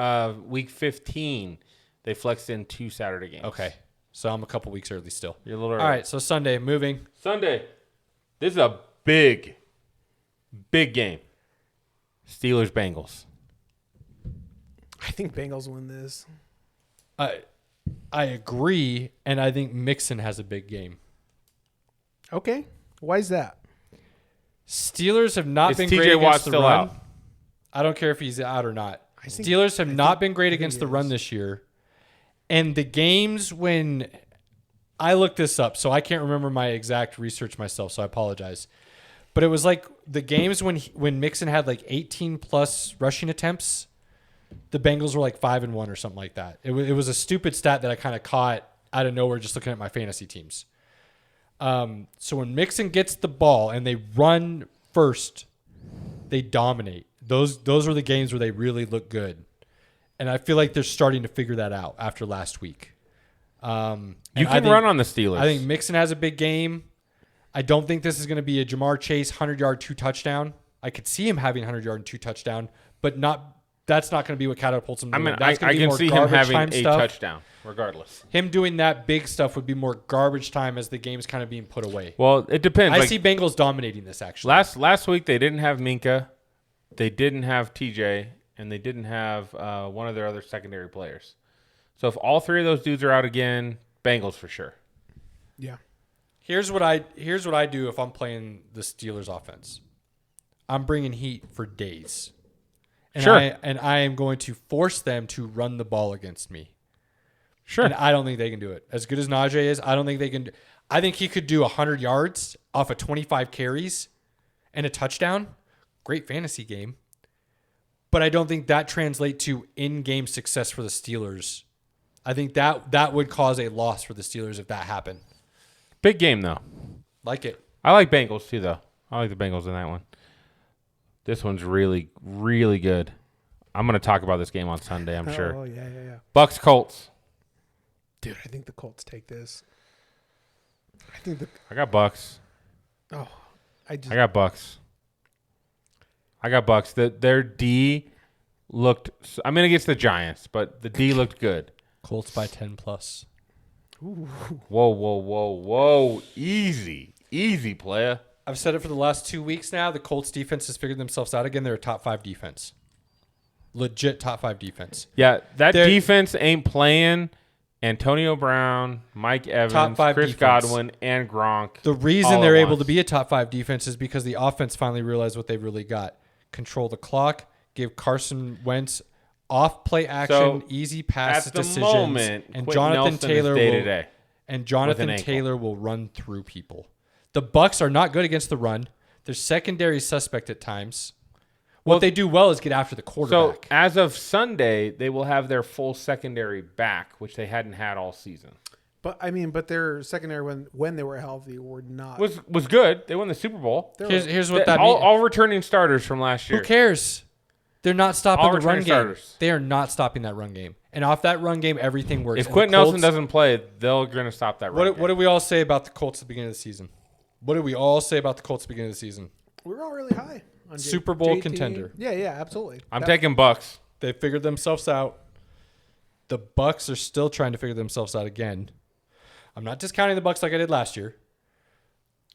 B: week 15. They flexed in 2 Saturday games.
A: Okay. So I'm a couple weeks early still.
B: You're a little early.
A: All right, so Sunday, moving.
B: Sunday. This is a big game. Steelers-Bengals.
C: I think Bengals win this.
A: I agree, and I think Mixon has a big game.
C: Okay. Why is that?
A: Steelers have not
B: Is
A: been
B: TJ
A: great
B: Watt
A: against the
B: still
A: run.
B: out?
A: I don't care if he's out or not.
C: think-
A: Steelers have not been great
C: I think
A: against
C: he
A: the run
C: is.
A: this year. And the games when I looked this up, so I can't remember my exact research myself, so I apologize. But it was like the games when Mixon had like 18 plus rushing attempts, the Bengals were like 5-1 or something like that. It was a stupid stat that I kind of caught out of nowhere just looking at my fantasy teams. So when Mixon gets the ball and they run first, they dominate. Those were the games where they really look good. And I feel like they're starting to figure that out after last week.
B: You
A: And
B: can run on the Steelers.
A: I think Mixon has a big game. I don't think this is going to be a Jamar Chase 100-yard 2-touchdown. I could see him having 100-yard and 2-touchdown, but that's not going to be what catapults him.
B: I mean,
A: That's
B: I
A: gonna be
B: can
A: more
B: see him
A: garbage
B: having
A: time
B: a
A: stuff.
B: touchdown, regardless.
A: Him doing that big stuff would be more garbage time as the game's kind of being put away.
B: Well, it depends.
A: I
B: Like,
A: see Bengals dominating this, actually.
B: last week, they didn't have Minka. They didn't have TJ. And they didn't have one of their other secondary players. So if all 3 of those dudes are out again, Bengals for sure.
C: Yeah.
A: Here's what I do if I'm playing the Steelers offense. I'm bringing heat for days. And
B: Sure.
A: I am going to force them to run the ball against me.
B: Sure.
A: And I don't think they can do it. As good as Najee is, I don't think they can. I think he could do 100 yards off of 25 carries and a touchdown. Great fantasy game. But I don't think that translates to in-game success for the Steelers. I think that would cause a loss for the Steelers if that happened.
B: Big game, though.
A: Like it.
B: I like Bengals, too, though. I like the Bengals in that one. This one's really, really good. I'm going to talk about this game on Sunday, I'm sure.
C: Oh, yeah.
B: Bucks, Colts.
C: Dude, I think the Colts take this.
B: I got Bucks.
C: I
B: got Bucks. Their D looked, I mean, against the Giants, but the D looked good.
A: Colts by 10 plus.
C: Ooh.
B: Whoa. Easy, playa.
A: I've said it for the last 2 weeks now. The Colts defense has figured themselves out again. They're a top 5 defense. Legit top 5 defense.
B: Yeah, that
A: They're-
B: defense ain't playing Antonio Brown, Mike Evans,
A: Top 5
B: Chris
A: defense.
B: Godwin, and Gronk.
A: The reason
B: all
A: they're
B: at
A: able to
B: once.
A: be a top 5 defense is because the offense finally realized what they really got. Control the clock, give Carson Wentz off-play action,
B: So,
A: easy pass
B: At the
A: decisions,
B: moment,
A: and
B: Quentin
A: Jonathan
B: Nelson
A: Taylor
B: is day to
A: will
B: day.
A: and Jonathan
B: ankle.
A: Taylor will run through people. The Bucks are not good against the run. They're secondary suspect at times. What they do well is get after the
B: So
A: quarterback.
B: as of Sunday, they will have their full secondary back, which they hadn't had all season.
C: But their secondary when they were healthy were not.
B: Was good. They won the Super Bowl.
A: Here's what that means.
B: All returning starters from last year.
A: Who cares? They're not stopping
B: All
A: the run
B: returning
A: game.
B: starters.
A: They are not stopping that run game. And off that run game, everything works.
B: If
A: And the
B: Quentin Nelson
A: Colts-
B: doesn't play, they're going to stop that run
A: What
B: game.
A: did we all say about the Colts at the beginning of the season? What did we all say about the Colts at the beginning of the season?
C: We were all really high on
A: Super Bowl
C: JT.
A: contender.
C: Yeah, absolutely.
B: I'm taking Bucks.
A: They figured themselves out. The Bucks are still trying to figure themselves out again. I'm not discounting the Bucks like I did last year,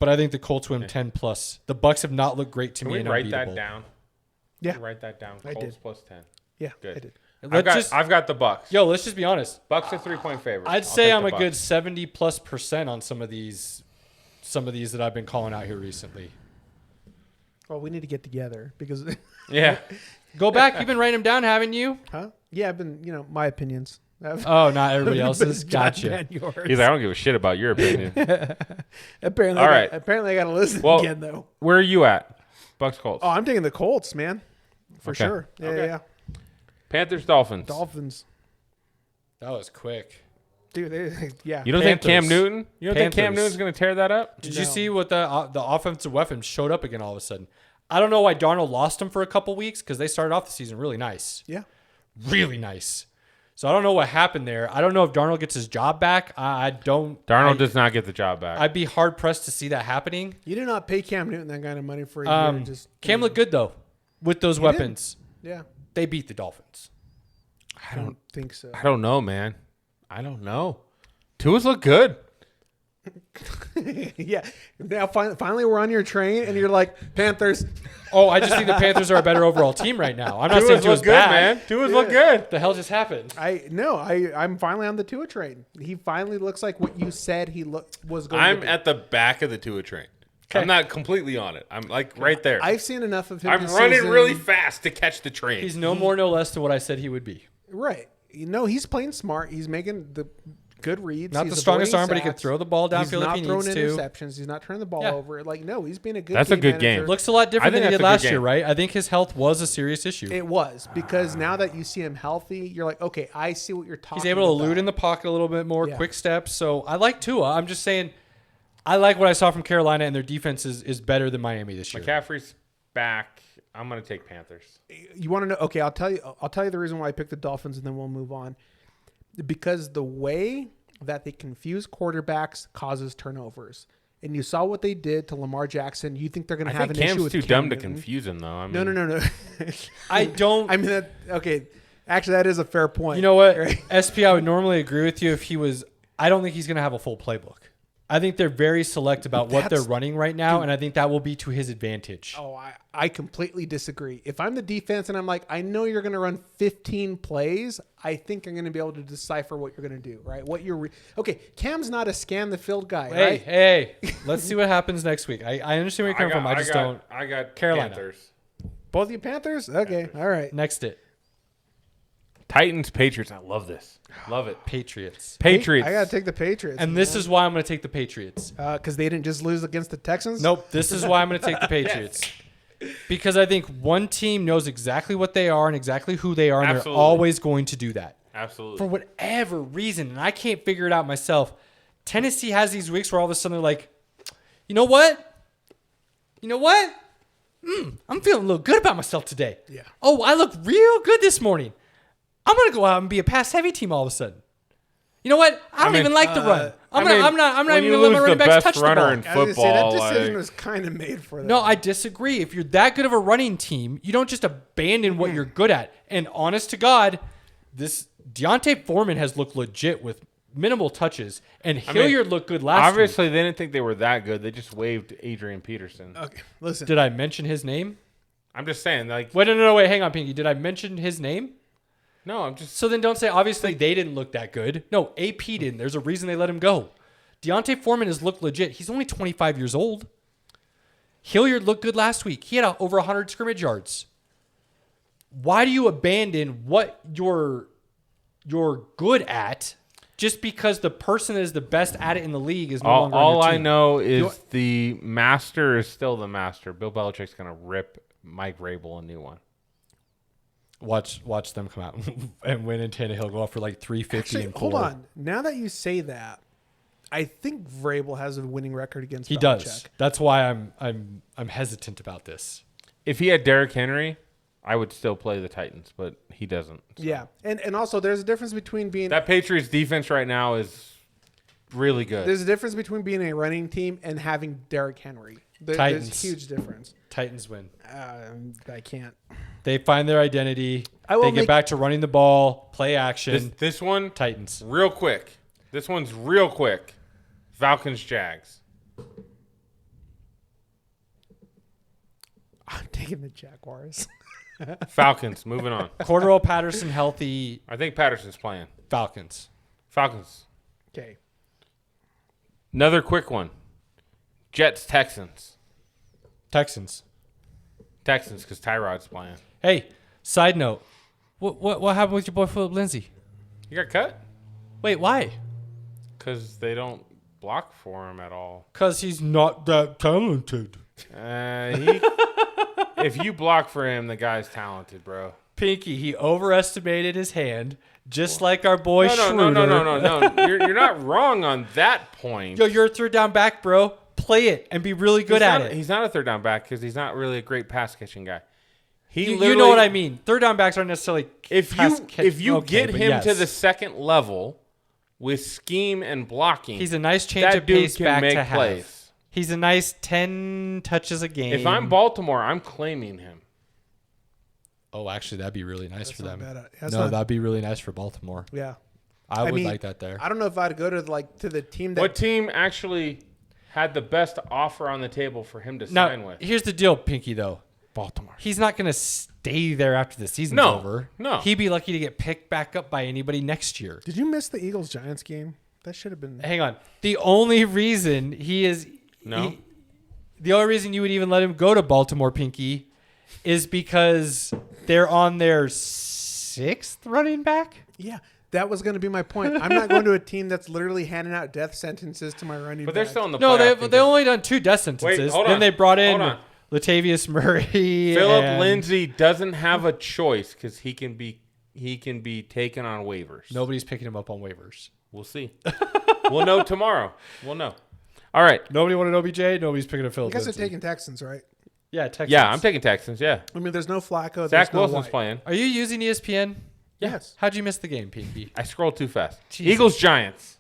A: but I think the Colts win 10 plus. The Bucks have not looked great to
B: Can
A: me.
B: we
A: and
B: write
A: unbeatable.
B: that down?
C: Yeah.
B: Can we write that down.
C: I
B: Colts
C: did.
B: plus 10.
C: Yeah,
B: Good.
C: I did.
B: I've got the Bucks.
A: Yo, let's just be honest.
B: Bucks are 3-point favorites.
A: I'd
B: I'll
A: say
B: take
A: I'm
B: the
A: a good
B: Bucks.
A: 70+% on some of these that I've been calling out here recently.
C: Well, we need to get together because,
B: Yeah.
A: Go back. You've been writing them down, haven't you?
C: huh? Yeah, I've been, my opinions.
A: Oh, not everybody else's. Gotcha.
C: Not yours.
B: He's like, I don't give a shit about your opinion.
C: Apparently,
B: All right.
C: Apparently, I got to listen
B: Well-
C: again though.
B: Where are you at? Bucks, Colts.
C: Oh, I'm taking the Colts, man, for
B: Okay.
C: sure. Yeah,
B: Okay.
C: yeah.
B: Panthers, Dolphins.
C: Dolphins,
A: That was quick.
C: dude. Yeah.
B: You don't think Cam
A: Panthers.
B: Newton? You don't think Cam
A: Panthers.
B: Newton's going to tear that up?
A: Did you
C: No.
A: see what the offensive weapons showed up again all of a sudden? I don't know why Darnold lost them for a couple weeks because they started off the season really nice.
C: Yeah.
A: Really nice. So I don't know what happened there. I don't know if Darnold gets his job back. I don't.
B: Darnold does not get the job back.
A: I'd be hard pressed to see that happening.
C: You did not pay Cam Newton that kind of money for a year.
A: Cam looked good though with those weapons.
C: Yeah.
A: They beat the Dolphins.
C: I don't think so.
B: I don't know, man. I don't know. Tua's look good.
C: Yeah. Now finally we're on your train, and you're like, Panthers.
A: Oh, I just think the Panthers are a better overall team right now. I'm not saying Tua's
B: good,
A: bad.
B: man. Tua's look good.
A: What the hell just happened?
C: I'm finally on the Tua train. He finally looks like what you said he was going to
B: I'm
C: be.
B: at the back of the Tua train.
A: Okay.
B: I'm not completely on it. I'm like right there.
C: I've seen enough of him.
B: I'm
C: this
B: running
C: season.
B: really fast to catch the train.
A: He's no more, no less to what I said he would be.
C: Right. He's playing smart. He's making the good reads.
A: Not
C: He's
A: the strongest
C: avoiding
A: arm, but he can
C: sacks.
A: throw the ball downfield
C: He's not
A: if he
C: throwing
A: needs to.
C: interceptions. He's not turning the ball
A: Yeah.
C: over. Like, no, he's being a good
B: That's a good
C: manager.
B: game.
A: Looks a lot different
B: I
A: than
B: think
A: he did
B: that's a
A: last
B: good
A: year,
B: game.
A: right? I think his health was a serious issue.
C: It was because now that you see him healthy, you're like, okay, I see what you're talking about.
A: He's able to elude in the pocket a little bit more,
C: Yeah.
A: quick steps. So I like Tua. I'm just saying, I like what I saw from Carolina, and their defense is better than Miami this year.
B: McCaffrey's back. I'm going to take Panthers.
C: You want to know? Okay, I'll tell you. I'll tell you the reason why I picked the Dolphins, and then we'll move on. Because the way that they confuse quarterbacks causes turnovers, and you saw what they did to Lamar Jackson. You think they're going to
B: I
C: have
B: think
C: an issue
B: Cam's
C: with
B: too
C: Cam
B: dumb to
C: Newton.
B: confuse him, though. I
C: No.
B: mean,
A: I don't.
C: I mean, okay. Actually, that is a fair point.
A: You know what?
C: Right?
A: SP, I would normally agree with you if he was. I don't think he's going to have a full playbook. I think they're very select about what they're running right now, and I think that will be to his advantage.
C: Oh, I completely disagree. If I'm the defense and I'm like, I know you're going to run 15 plays, I think I'm going to be able to decipher what you're going to do, right? Okay, Cam's not a scan the field guy, right?
A: Hey, let's see what happens next week. I understand where you're coming from. I just don't.
B: I got
A: Carolina.
B: Panthers.
C: Both of you Panthers? Okay, all right.
A: Next it.
B: Titans, Patriots. I love this. Love it.
A: Patriots.
B: Patriots.
C: I got to take the Patriots.
A: And this is why I'm going to take the Patriots.
C: because they didn't just lose against the Texans?
A: Nope. This is why I'm going to take the Patriots. Because I think one team knows exactly what they are and exactly who they are, and
B: Absolutely.
A: they're always going to do that.
B: Absolutely.
A: For whatever reason, and I can't figure it out myself, Tennessee has these weeks where all of a sudden they're like, you know what? I'm feeling a little good about myself today.
C: Yeah.
A: Oh, I look real good this morning. I'm going to go out and be a pass-heavy team all of a sudden. You know what? I don't even like the run. I'm not even going to let my running backs touch the ball.
B: runner in
C: I was gonna say,
B: football,
C: that decision
B: like-
C: was kind of made for them.
A: No, I disagree. If you're that good of a running team, you don't just abandon what you're good at. And honest to God, this Deontay Foreman has looked legit with minimal touches, and Hilliard looked good last
B: Obviously, they didn't think they were that good. They just waived Adrian Peterson.
C: Okay, listen.
A: week. Did I mention his name?
B: I'm just saying, like,
A: Wait, no, wait, hang on, Pinky. Did I mention his name?
B: no, I'm just.
A: So then don't say, obviously, they didn't look that good. No, AP didn't. There's a reason they let him go. Deontay Foreman has looked legit. He's only 25 years old. Hilliard looked good last week. He had over 100 scrimmage yards. Why do you abandon what you're good at just because the person that is the best at it in the league is no longer on
B: All
A: your
B: I
A: team?
B: know is the master is still the master. Bill Belichick's going to rip Mike Vrabel a new one.
A: Watch them come out and win, and Tannehill go off for like 350
C: Actually,
A: and 4.
C: hold on. Now that you say that, I think Vrabel has a winning record against
A: He
C: Belichick.
A: does. That's why I'm hesitant about this.
B: If he had Derrick Henry, I would still play the Titans, but he doesn't. So.
C: Yeah, and also there's a difference between being
B: That Patriots defense right now is really good.
C: there's a difference between being a running team and having Derrick Henry. There's
A: Titans.
C: a huge difference.
A: Titans win.
C: I can't.
A: They find their identity.
C: I will
A: They get
C: make-
A: back to running the ball, play action.
B: This one,
A: Titans.
B: real quick. This one's real quick. Falcons, Jags.
C: I'm taking the Jaguars.
B: Falcons, moving on.
A: Cordero Patterson healthy.
B: I think Patterson's playing.
A: Falcons.
B: Falcons.
C: Okay.
B: Another quick one. Jets, Texans.
A: Texans.
B: Texans, because Tyrod's playing.
A: Hey, side note. What happened with your boy Philip Lindsay?
B: You got cut?
A: Wait, why?
B: Because they don't block for him at all.
A: Because he's not that talented.
B: If you block for him, the guy's talented, bro.
A: Pinky, he overestimated his hand, just like our boy
B: No.
A: Schroeder.
B: You're not wrong on that point.
A: Yo, you're a third down back, bro. Play it and be really good at it.
B: He's not a third down back because he's not really a great pass catching guy.
A: You know what I mean. Third down backs aren't necessarily.
B: If you get him to the second level with scheme and blocking,
A: he's a nice change of pace back to have.
B: Plays.
A: He's a nice 10 touches a game.
B: If I'm Baltimore, I'm claiming him.
A: Oh, actually, that'd be really nice for them. That'd be really nice for Baltimore.
C: Yeah,
A: I would like that there.
C: I don't know if I'd go to the team that.
B: What team actually had the best offer on the table for him to sign with?
A: Here's the deal, Pinky. Though
B: Baltimore,
A: he's not going to stay there after the season's over.
B: No,
A: he'd be lucky to get picked back up by anybody next year.
C: Did you miss the Eagles-Giants game? That should have been.
A: Hang on. The only reason the only reason you would even let him go to Baltimore, Pinky, is because they're on their 6th running back.
C: Yeah, that was going to be my point. I'm not going to a team that's literally handing out death sentences to my running.
B: But they're still in the
A: playoff.
B: No,
A: they only done 2 death sentences.
B: Wait,
A: then they brought in Latavius Murray.
B: Philip Lindsay doesn't have a choice because he can be taken on waivers.
A: Nobody's picking him up on waivers.
B: We'll see. We'll know tomorrow. We'll know. All right.
A: Nobody wanted OBJ. Nobody's picking up Philip.
C: You guys
A: Lindsay.
C: are taking Texans, right?
A: Yeah, Texans.
B: Yeah, I'm taking Texans. Yeah.
C: I mean, there's no Flacco.
B: Zach
C: no
B: Wilson's
C: White.
B: playing.
A: Are you using ESPN?
C: Yes.
A: How'd you miss the game, Pinky?
B: I scrolled too fast.
A: Jesus.
B: Eagles, Giants.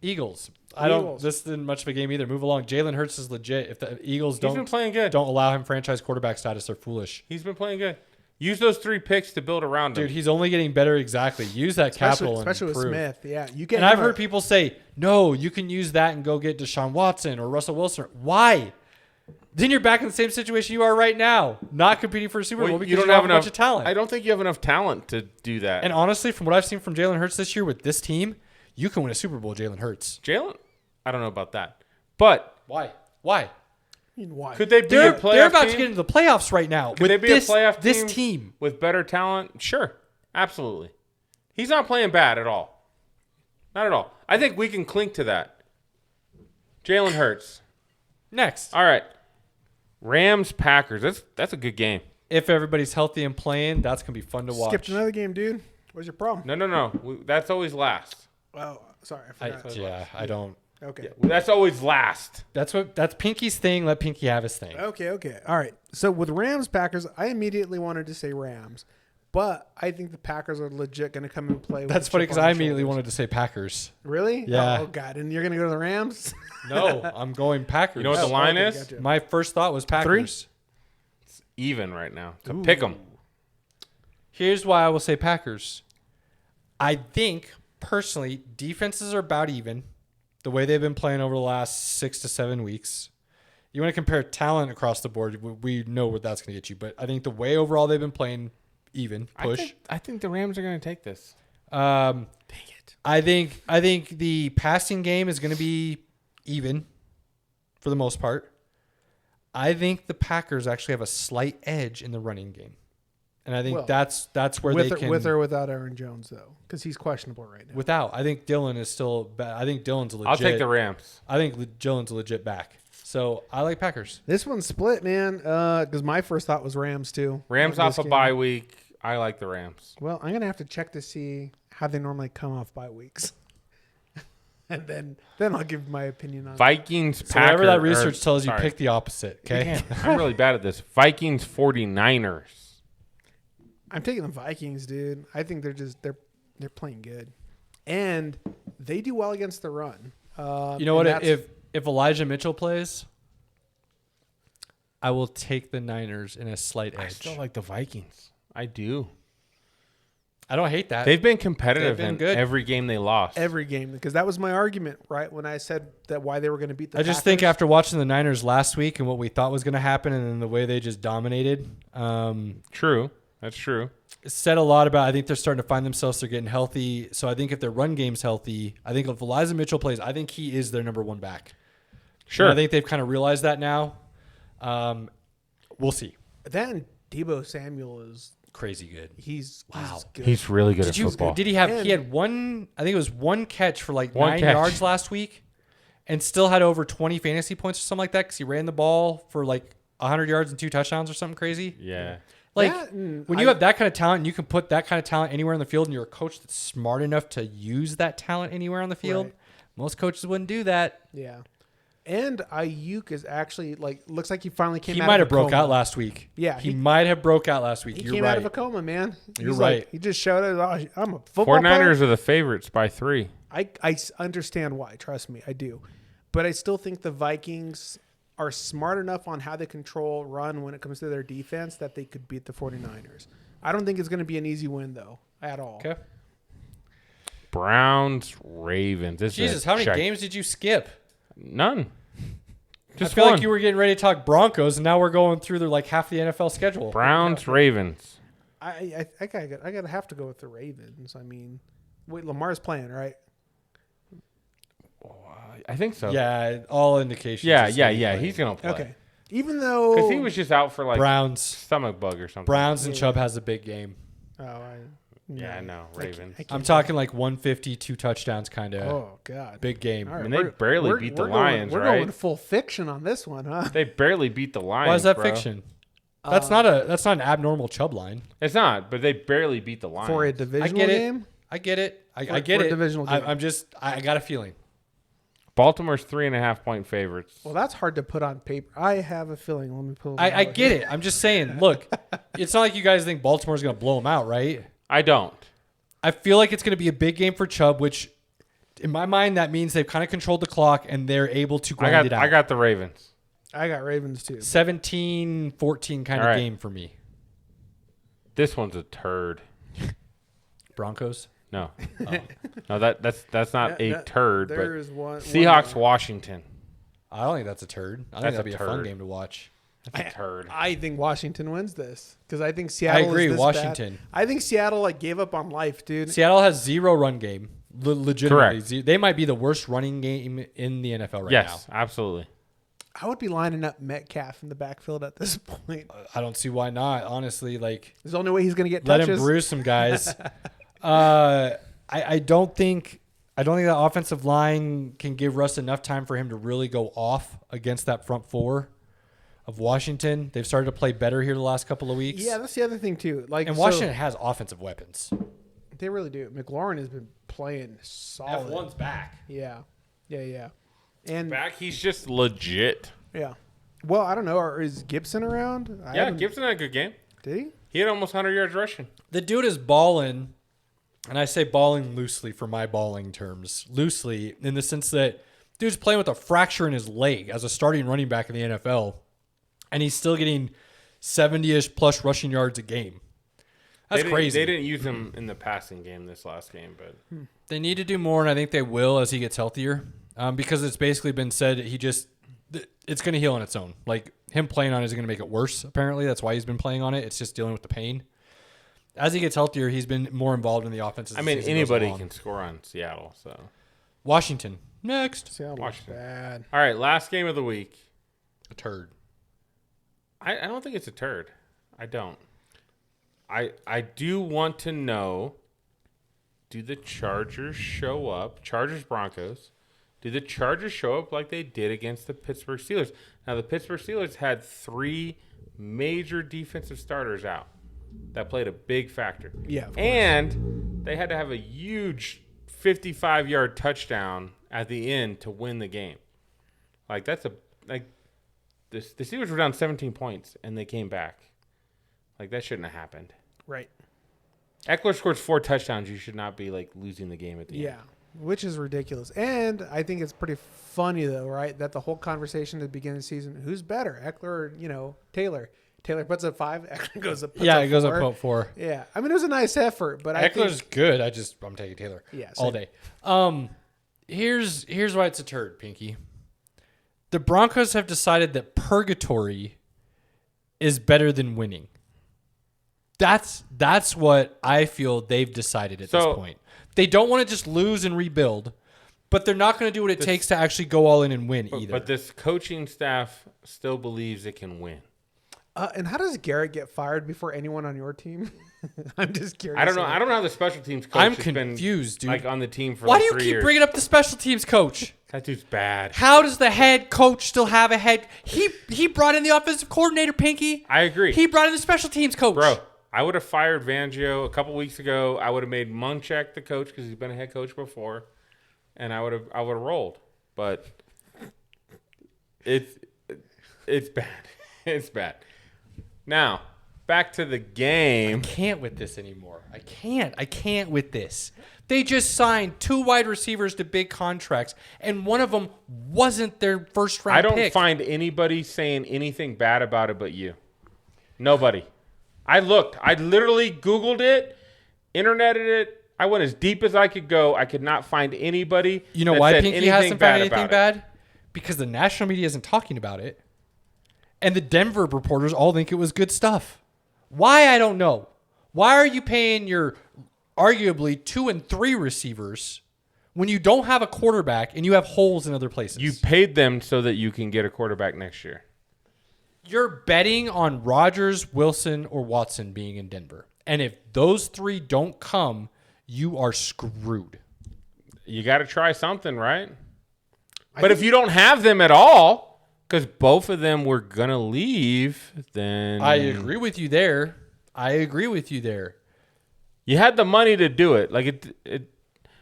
A: Eagles.
C: Eagles.
A: This isn't much of a game either. Move along. Jalen Hurts is legit. If the Eagles
B: He's been playing good.
A: don't allow him franchise quarterback status, they're foolish.
B: He's been playing good. Use those 3 picks to build around him.
A: Dude, he's only getting better. Exactly. Use that capital,
C: especially
A: and
C: with
A: improve.
C: Smith. Yeah, you get.
A: And I've heard people say, "No, you can use that and go get Deshaun Watson or Russell Wilson." Why? Then you're back in the same situation you are right now, not competing for a Super Bowl because you don't have a bunch of talent.
B: I don't think you have enough talent to do that.
A: And honestly, from what I've seen from Jalen Hurts this year with this team, you can win a Super Bowl, Jalen Hurts.
B: Jalen, I don't know about that, but
A: why?
C: I mean, why?
B: Could they be
A: They're
B: a playoff
A: about
B: team?
A: to get into the playoffs right now.
B: Could they be a playoff
A: this team
B: with better talent? Sure, absolutely. He's not playing bad at all. Not at all. I think we can clink to that. Jalen Hurts.
A: Next.
B: All right. Rams, Packers. That's a good game.
A: If everybody's healthy and playing, that's going to be fun to watch.
C: Skipped another game, dude. What's your problem?
B: No. That's always last.
C: Oh, sorry. I forgot.
A: I don't.
C: Okay.
B: Yeah, that's always last.
A: That's Pinky's thing. Let Pinky have his thing.
C: Okay. All right. So with Rams, Packers, I immediately wanted to say Rams. But I think the Packers are legit going to come and play.
A: That's funny because I immediately wanted to say Packers.
C: Really?
A: Yeah.
C: Oh, God. And you're going to go to the Rams?
A: No, I'm going Packers.
B: You know what the line is?
C: Gotcha.
A: My first thought was Packers.
C: 3?
B: It's even right now. So pick them.
A: Here's why I will say Packers. I think, personally, defenses are about even. The way they've been playing over the last 6 to 7 weeks. You want to compare talent across the board, we know what that's going to get you. But I think the way overall they've been playing, even, push.
B: I think the Rams are going to take this.
A: Dang it. I think the passing game is going to be even for the most part. I think the Packers actually have a slight edge in the running game. And I think that's where they can.
C: With or without Aaron Jones, though, because he's questionable right now.
A: Without. I think Dylan is still bad. I think Dylan's a legit.
B: I'll take the Rams.
A: I think Dylan's a legit back. So I like Packers.
C: This one's split, man, because my first thought was Rams, too.
B: Rams off a bye week. I like the Rams.
C: Well, I'm going to have to check to see how they normally come off bye weeks. And then I'll give my opinion on it.
B: Vikings,
A: So
B: Packers.
A: whatever that research tells you, pick the opposite. Okay.
B: I'm really bad at this. Vikings, 49ers.
C: I'm taking the Vikings, dude. I think they're playing good, and they do well against the run.
A: You know what? If Elijah Mitchell plays, I will take the Niners in a slight edge.
B: I still like the Vikings. I do.
A: I don't hate that.
B: They've been competitive
A: They've been
B: in
A: good.
B: every game they lost.
C: every game, because that was my argument, right? When I said that why they were going to beat the
A: I just
C: Packers.
A: think after watching the Niners last week and what we thought was going to happen, and then the way they just dominated,
B: True. That's true.
A: it said a lot about. I think they're starting to find themselves. They're getting healthy. So I think if their run game's healthy, I think if Elijah Mitchell plays, I think he is their number one back.
B: Sure.
A: And I think they've kind of realized that now. We'll see.
C: then Deebo Samuel is
A: Crazy good.
C: he's good.
B: He's really good at football.
A: Did he have? He had one. I think it was one catch for like 9
B: catch.
A: yards last week, and still had over 20 fantasy points or something like that because he ran the ball for like 100 yards and 2 touchdowns or something crazy.
B: Yeah.
A: Like
C: That and
A: when you have that kind of talent, and you can put that kind of talent anywhere on the field, and you're a coach that's smart enough to use that talent anywhere on the field.
C: Right.
A: Most coaches wouldn't do that.
C: Yeah. And Ayuk is actually looks like he finally came.
A: He
C: out
A: might
C: of
A: have
C: a
A: broke
C: coma.
A: out last week.
C: Yeah,
A: he might have broke out last week.
C: He
A: You're
C: came
A: right.
C: out of a coma, man.
A: You're
C: He's
A: right.
C: He just showed it. Oh, I'm a football
B: 49ers
C: player.
B: are the favorites by 3.
C: I understand why. Trust me, I do. But I still think the Vikings are smart enough on how they control run when it comes to their defense that they could beat the 49ers. I don't think it's going to be an easy win, though, at all.
A: Okay.
B: Browns, Ravens.
A: Jesus, how many games did you skip?
B: None. Just
A: I feel
B: one.
A: like you were getting ready to talk Broncos, and now we're going through half the NFL schedule.
B: Browns, Ravens.
C: I gotta have to go with the Ravens. I mean, wait, Lamar's playing, right?
B: I think so.
A: Yeah, all indications.
B: Yeah.
A: is
B: He's going to play.
C: Okay. Even though
B: Because he was just out for
A: Browns.
B: stomach bug or something.
A: Browns and Chubb has a big game.
B: Yeah, no, Ravens.
A: I'm talking 150, 2 touchdowns kind of.
C: Oh God,
A: Big game.
C: All
B: I
C: right,
B: mean, they barely beat the Lions,
C: we're
B: right?
C: going full fiction on this one, huh?
B: They barely beat the Lions.
A: Why is that
B: bro.
A: fiction? That's not an abnormal Chubb line.
B: It's not, but they barely beat the Lions.
C: For a
A: I
C: divisional
A: get it.
C: game.
A: I get it. I
C: For-
A: get
C: for a
A: it.
C: divisional game.
A: I got a feeling.
B: Baltimore's 3.5-point favorites.
C: Well, that's hard to put on paper. I have a feeling. Let me pull.
A: I get it. I'm just saying. Look, it's not like you guys think Baltimore's going to blow them out, right?
B: I don't.
A: I feel like it's going to be a big game for Chubb, which in my mind that means they've kind of controlled the clock and they're able to grind it out.
B: I got the Ravens.
C: I got Ravens too.
A: 17-14 kind
B: All
A: of
B: right.
A: game for me.
B: This one's a turd.
A: Broncos.
B: No, no, that's not a turd. But
C: There is one.
B: Seahawks, Washington.
A: I don't think that's a turd. I think
B: That's
A: that'd
B: a
A: be a fun
B: turd.
A: game to watch.
B: That's a turd.
C: I think Washington wins this because I think Seattle.
A: agree,
C: Is this
A: Washington.
C: Bad. I think Seattle gave up on life, dude.
A: Seattle has 0 run game. Legitimately.
B: Correct.
A: They might be the worst running game in the NFL right
B: Yes,
A: now.
B: absolutely.
C: I would be lining up Metcalf in the backfield at this point.
A: I don't see why not. Honestly,
C: There's the only way he's going to get
A: let
C: touches.
A: him bruise some guys. I don't think the offensive line can give Russ enough time for him to really go off against that front four of Washington. They've started to play better here the last couple of weeks.
C: Yeah, that's the other thing too.
A: And Washington has offensive weapons.
C: They really do. McLaurin has been playing solid.
A: F1's back.
C: Yeah. And
B: Back, he's just legit.
C: yeah. Well, I don't know. Is Gibson around?
B: Yeah, Gibson had a good game.
C: Did he?
B: He had almost 100 yards rushing.
A: The dude is balling, and I say balling loosely for my balling terms. Loosely in the sense that dude's playing with a fracture in his leg as a starting running back in the NFL, and he's still getting 70-ish plus rushing yards a game. That's crazy.
B: They didn't use him in the passing game this last game, but
A: They need to do more, and I think they will as he gets healthier. Because it's basically been said it's going to heal on its own. Like him playing on it isn't going to make it worse. Apparently, that's why he's been playing on it. It's just dealing with the pain. As he gets healthier, he's been more involved in the offense.
B: I mean, anybody can score on Seattle. So
A: Washington next.
C: Seattle
B: Washington.
C: bad.
B: all right, last game of the week.
A: A turd.
B: I don't think it's a turd. I don't. I do want to know, do the Chargers show up? Chargers Broncos. Do the Chargers show up like they did against the Pittsburgh Steelers? Now, the Pittsburgh Steelers had 3 major defensive starters out. That played a big factor.
C: Yeah, of course.
B: And they had to have a huge 55-yard touchdown at the end to win the game. The Steelers were down 17 points and they came back. That shouldn't have happened.
C: Right.
B: Eckler scores 4 touchdowns. You should not be losing the game at the end.
C: Yeah. Which is ridiculous. And I think it's pretty funny, though, right? That the whole conversation at the beginning of the season, who's better, Eckler or, Taylor? Taylor puts up 5, Eckler goes up.
A: It goes up 4.
C: Yeah. I mean, it was a nice effort, but
A: Eckler's good. I'm taking Taylor.
C: Yeah,
A: all day. Here's why it's a turd, Pinky. The Broncos have decided that purgatory is better than winning. That's what I feel they've decided at this point. They don't want to just lose and rebuild, but they're not going to do what it takes to actually go all in and win either.
B: But this coaching staff still believes it can win.
C: And how does Garrett get fired before anyone on your team? I'm just curious.
B: I don't know. I don't know how the special teams coach
A: I'm
B: has
A: confused,
B: been,
A: dude.
B: on the team for
A: Why do
B: 3
A: you keep
B: years.
A: bringing up the special teams coach?
B: That dude's bad.
A: How does the head coach still have a head? He brought in the offensive coordinator, Pinky.
B: I agree.
A: He brought in the special teams coach.
B: Bro, I would have fired Fangio a couple weeks ago. I would have made Munchak the coach because he's been a head coach before, and I would have rolled. But It's bad. It's bad. Now, back to the game.
A: I can't with this anymore. I can't with this. They just signed 2 wide receivers to big contracts, and one of them wasn't their first round pick.
B: I don't find anybody saying anything bad about it but you. Nobody. I looked. I literally Googled it, interneted it. I went as deep as I could go. I could not find anybody.
A: You know why Pinky hasn't found anything bad? Because the national media isn't talking about it. And the Denver reporters all think it was good stuff. Why? I don't know. Why are you paying your arguably 2 and 3 receivers when you don't have a quarterback and you have holes in other places?
B: You paid them so that you can get a quarterback next year.
A: You're betting on Rodgers, Wilson, or Watson being in Denver. And if those 3 don't come, you are screwed.
B: You got to try something, right? But if you don't have them at all, because both of them were going to leave, then...
A: I agree with you there.
B: You had the money to do it. Like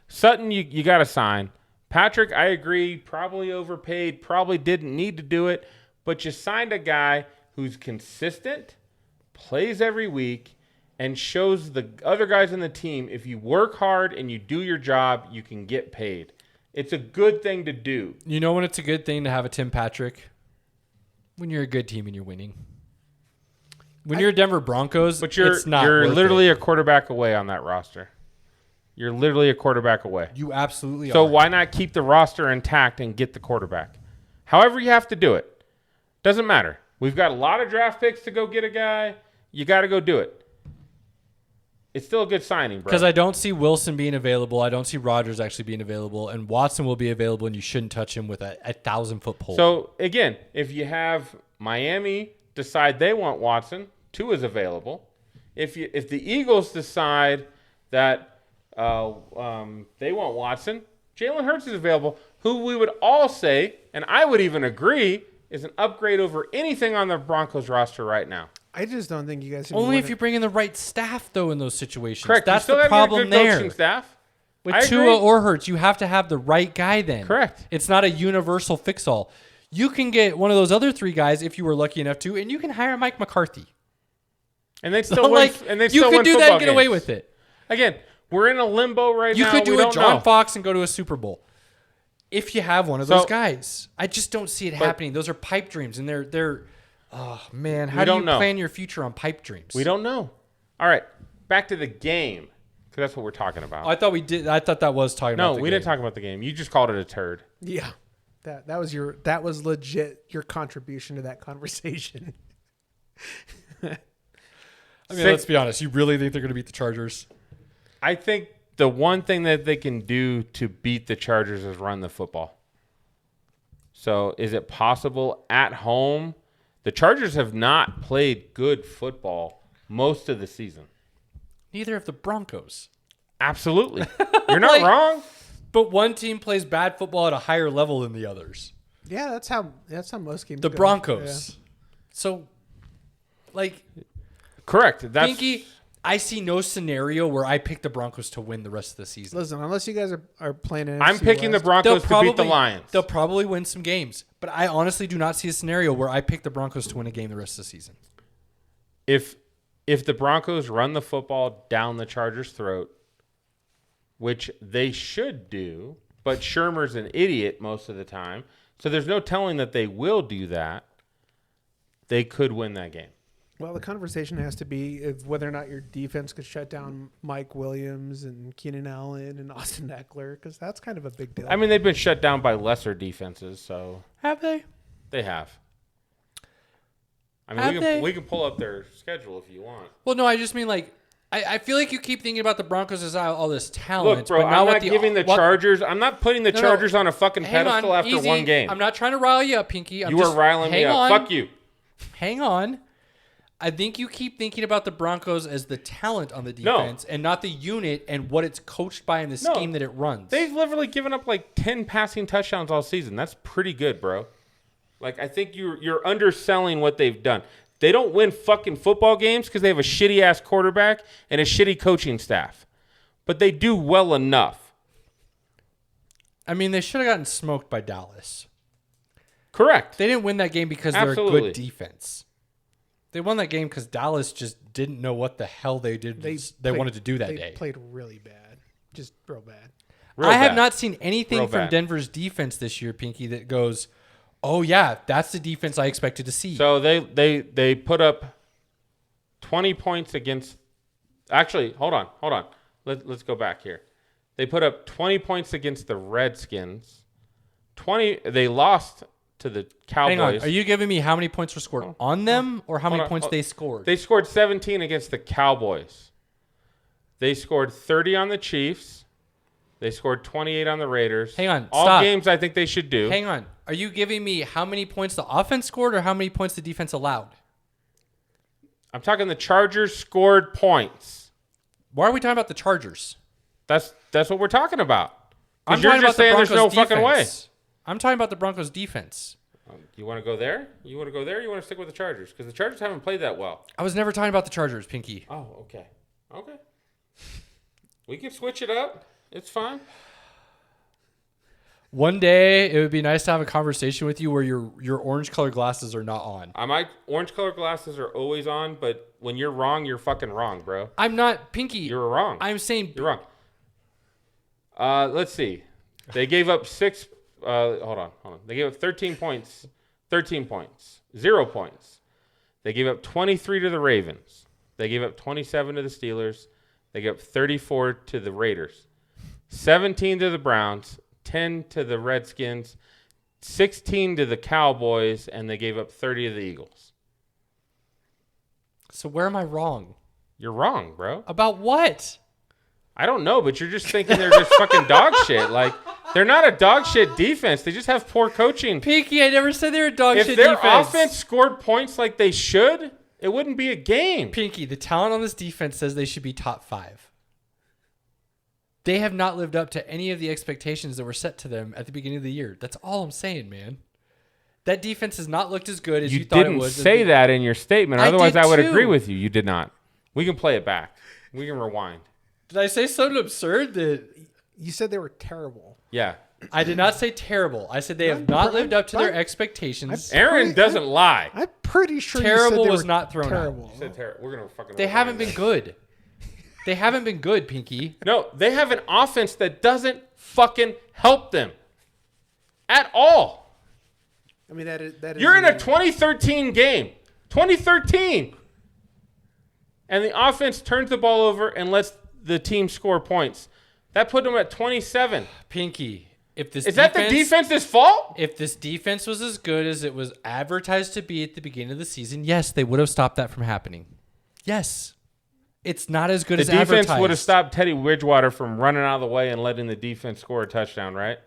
B: Sutton, you got to sign. Patrick, I agree, probably overpaid, probably didn't need to do it, but you signed a guy who's consistent, plays every week, and shows the other guys in the team if you work hard and you do your job, you can get paid. It's a good thing to do.
A: You know when it's a good thing to have a Tim Patrick? When you're a good team and you're winning. When you're Denver Broncos,
B: but
A: it's not
B: you're
A: worth
B: literally
A: it.
B: a quarterback away on that roster. You're literally a quarterback away.
A: You absolutely are.
B: So why not keep the roster intact and get the quarterback? However you have to do it. Doesn't matter. We've got a lot of draft picks to go get a guy. You got to go do it. It's still a good signing, bro.
A: Because I don't see Wilson being available. I don't see Rodgers actually being available. And Watson will be available, and you shouldn't touch him with a 1,000-foot pole.
B: So, again, if you have Miami decide they want Watson, Tua is available. If the Eagles decide that they want Watson, Jalen Hurts is available, who we would all say, and I would even agree, is an upgrade over anything on the Broncos roster right now.
C: I just don't think you guys...
A: Only if you bring in the right staff, though, in those situations.
B: Correct.
A: That's
B: you still
A: the
B: have
A: problem
B: your good
A: there.
B: coaching staff.
A: With
B: I
A: Tua
B: agree.
A: or Hurts, you have to have the right guy then.
B: Correct.
A: It's not a universal fix-all. You can get one of those other 3 guys if you were lucky enough to, and you can hire Mike McCarthy.
B: And they'd still win. And they'd still
A: you
B: win
A: could do that
B: football
A: and get
B: games.
A: away with it.
B: Again, we're in a limbo right
A: You
B: now.
A: could do
B: We
A: a
B: don't
A: John
B: know.
A: Fox and go to a Super Bowl. If you have one of those guys. I just don't see it happening. Those are pipe dreams, and they're oh man, how do you plan your future on pipe dreams?
B: We don't know. All right, back to the game, because that's what we're talking about.
A: I thought we did. I thought that was talking about the game.
B: No, we didn't talk about the game. You just called it a turd.
C: Yeah. That was legit your contribution to that conversation.
A: I mean, let's be honest. You really think they're going to beat the Chargers?
B: I think the one thing that they can do to beat the Chargers is run the football. So is it possible at home? The Chargers have not played good football most of the season.
A: Neither have the Broncos.
B: Absolutely. You're not wrong.
A: But one team plays bad football at a higher level than the others.
C: Yeah, that's how most games
A: The
C: go.
A: Broncos.
C: Yeah.
A: So,
B: Correct. That's
A: Pinky, I see no scenario where I pick the Broncos to win the rest of the season.
C: Listen, unless you guys are playing NFC
B: I'm picking the
C: West.
B: Broncos to beat the Lions.
A: They'll probably win some games. But I honestly do not see a scenario where I pick the Broncos to win a game the rest of the season.
B: If the Broncos run the football down the Chargers' throat, which they should do, but Shermer's an idiot most of the time, so there's no telling that they will do that, they could win that game.
C: Well, the conversation has to be of whether or not your defense could shut down Mike Williams and Keenan Allen and Austin Eckler, because that's kind of a big deal.
B: I mean, they've been shut down by lesser defenses, so
A: Have they?
B: they have. I mean, we can pull up their schedule if you want.
A: Well, no, I just mean I feel like you keep thinking about the Broncos as all this talent.
B: Look, bro,
A: but now
B: I'm not giving the Chargers. I'm not putting the Chargers on a fucking pedestal after
A: easy.
B: one game.
A: I'm not trying to rile you up, Pinky.
B: You are riling me up. Fuck you.
A: Hang on. I think you keep thinking about the Broncos as the talent on the defense and not the unit and what it's coached by in the scheme that it runs.
B: They've literally given up like 10 passing touchdowns all season. That's pretty good, bro. Like, I think you're underselling what they've done. They don't win fucking football games because they have a shitty-ass quarterback and a shitty coaching staff. But they do well enough.
A: I mean, they should have gotten smoked by Dallas.
B: Correct.
A: They didn't win that game because they're a
B: Absolutely.
A: good defense. They won that game because Dallas just didn't know what the hell they did. They wanted to do that
C: they
A: day.
C: played really bad, just real bad.
B: Real
A: I have
B: bad.
A: not seen anything
B: Real
A: from
B: bad.
A: Denver's defense this year, Pinky, that goes, "Oh yeah, that's the defense I expected to see."
B: So they put up 20 points against. Actually, hold on. Let's go back here. They put up 20 points against the Redskins. 20. They lost to the Cowboys.
A: Hang on, are you giving me how many points were scored on them, or how many
B: on.
A: points they scored?
B: They scored 17 against the Cowboys. They scored 30 on the Chiefs. They scored 28 on the Raiders.
A: Hang on,
B: All
A: stop.
B: games I think they should do.
A: Hang on, are you giving me how many points the offense scored, or how many points the defense allowed?
B: I'm talking the Chargers scored points.
A: Why are we talking about the Chargers?
B: That's what we're talking about.
A: I'm
B: You're
A: talking
B: just
A: about the
B: saying there's
A: Broncos
B: no fucking way.
A: defense. I'm talking about the Broncos defense.
B: You want to go there? You want to go there? You want to stick with the Chargers? Because the Chargers haven't played that well.
A: I was never talking about the Chargers, Pinky.
B: Oh, okay. Okay. We can switch it up. It's fine.
A: One day, it would be nice to have a conversation with you where your orange colored glasses are not on.
B: My orange colored glasses are always on, but when you're wrong, you're fucking wrong, bro.
A: I'm not, Pinky.
B: You're wrong.
A: I'm saying
B: You're wrong. Let's see. They gave up six. Hold on. They gave up 13 points. 13 points. 0 points. They gave up 23 to the Ravens. They gave up 27 to the Steelers. They gave up 34 to the Raiders. 17 to the Browns. 10 to the Redskins. 16 to the Cowboys. And they gave up 30 to the Eagles.
A: So where am I wrong?
B: You're wrong, bro.
A: About what?
B: I don't know, but you're just thinking they're just fucking dog shit. Like, they're not a dog shit defense. They just have poor coaching.
A: Pinky, I never said they were dog
B: If
A: shit
B: their
A: defense.
B: offense scored points like they should, it wouldn't be a game.
A: Pinky, the talent on this defense says they should be top 5. They have not lived up to any of the expectations that were set to them at the beginning of the year. That's all I'm saying, man. That defense has not looked as good as you thought it
B: didn't
A: was.
B: say that in your statement.
A: I
B: Otherwise,
A: did
B: I would
A: too.
B: agree with you. You did not. We can play it back. We can rewind.
A: Did I say something absurd that
C: You said they were terrible.
B: Yeah.
A: I did not say terrible. I said they have not lived up to their expectations.
B: Aaron doesn't lie.
C: I'm pretty sure
A: Terrible
C: you said they
A: was
C: were
A: not thrown out.
C: terrible.
B: You said we're going to fucking
A: They
B: rewind
A: haven't been
B: this.
A: good. They haven't been good, Pinky.
B: No, they have an offense that doesn't fucking help them at all.
C: I mean, that is.
B: You're in a 2013 game. 2013. And the offense turns the ball over and lets the team score points. That put them at 27.
A: Pinky, if this
B: Is that the defense's fault?
A: If this defense was as good as it was advertised to be at the beginning of the season, yes, they would have stopped that from happening. Yes. It's not as good
B: The
A: as advertised.
B: defense would have stopped Teddy Bridgewater from running out of the way and letting the defense score a touchdown, right?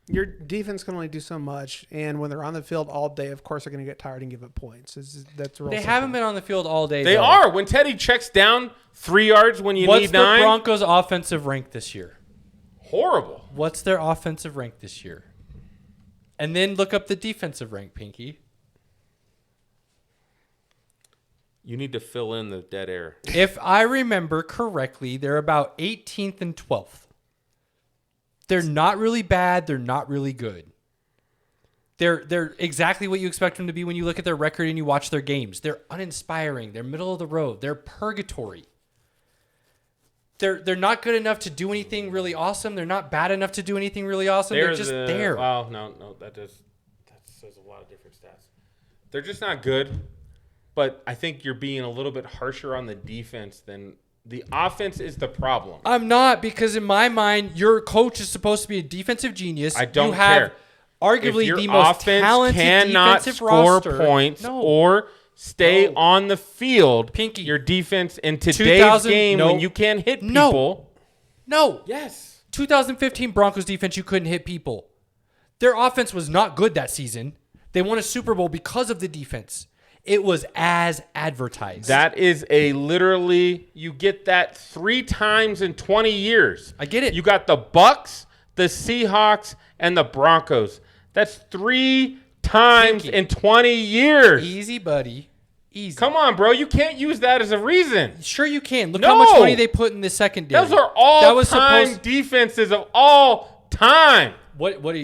C: Your defense can only do so much, and when they're on the field all day, of course they're going to get tired and give up points. That's real
A: They
C: simple.
A: haven't been on the field all day.
B: They
A: though.
B: are. When Teddy checks down 3 yards when you
A: What's
B: need
A: the
B: 9.
A: Broncos' offensive rank this year?
B: Horrible.
A: What's their offensive rank this year? And then look up the defensive rank, Pinky.
B: You need to fill in the dead air.
A: If I remember correctly, they're about 18th and 12th. They're not really bad. They're not really good. They're exactly what you expect them to be when you look at their record and you watch their games. They're uninspiring. They're middle of the road. They're purgatory. They're not good enough to do anything really awesome. They're not bad enough to do anything really awesome. They're just there.
B: Well, no, that says a lot of different stats. They're just not good. But I think you're being a little bit harsher on the defense than the offense is the problem.
A: I'm not, because in my mind, your coach is supposed to be a defensive genius.
B: I don't
A: you have
B: care.
A: Arguably
B: If your
A: the most
B: offense
A: talented
B: cannot
A: defensive
B: score
A: roster.
B: points
A: No.
B: or stay
A: No.
B: on the field,
A: Pinky.
B: your defense in today's
A: 2000
B: game
A: no.
B: when you can't hit
A: No.
B: people.
A: No.
B: Yes.
A: 2015 Broncos defense, you couldn't hit people. Their offense was not good that season. They won a Super Bowl because of the defense. It was as advertised.
B: That is literally, you get that 3 times in 20 years.
A: I get it.
B: You got the Bucks, the Seahawks, and the Broncos. That's 3 times
A: Pinky.
B: in 20 years.
A: Easy, buddy. Easy.
B: Come on, bro. You can't use that as a reason.
A: Sure you can. Look
B: No.
A: how much money they put in the secondary.
B: Those are
A: That was
B: all-time
A: supposed-
B: defenses of all time.
A: What are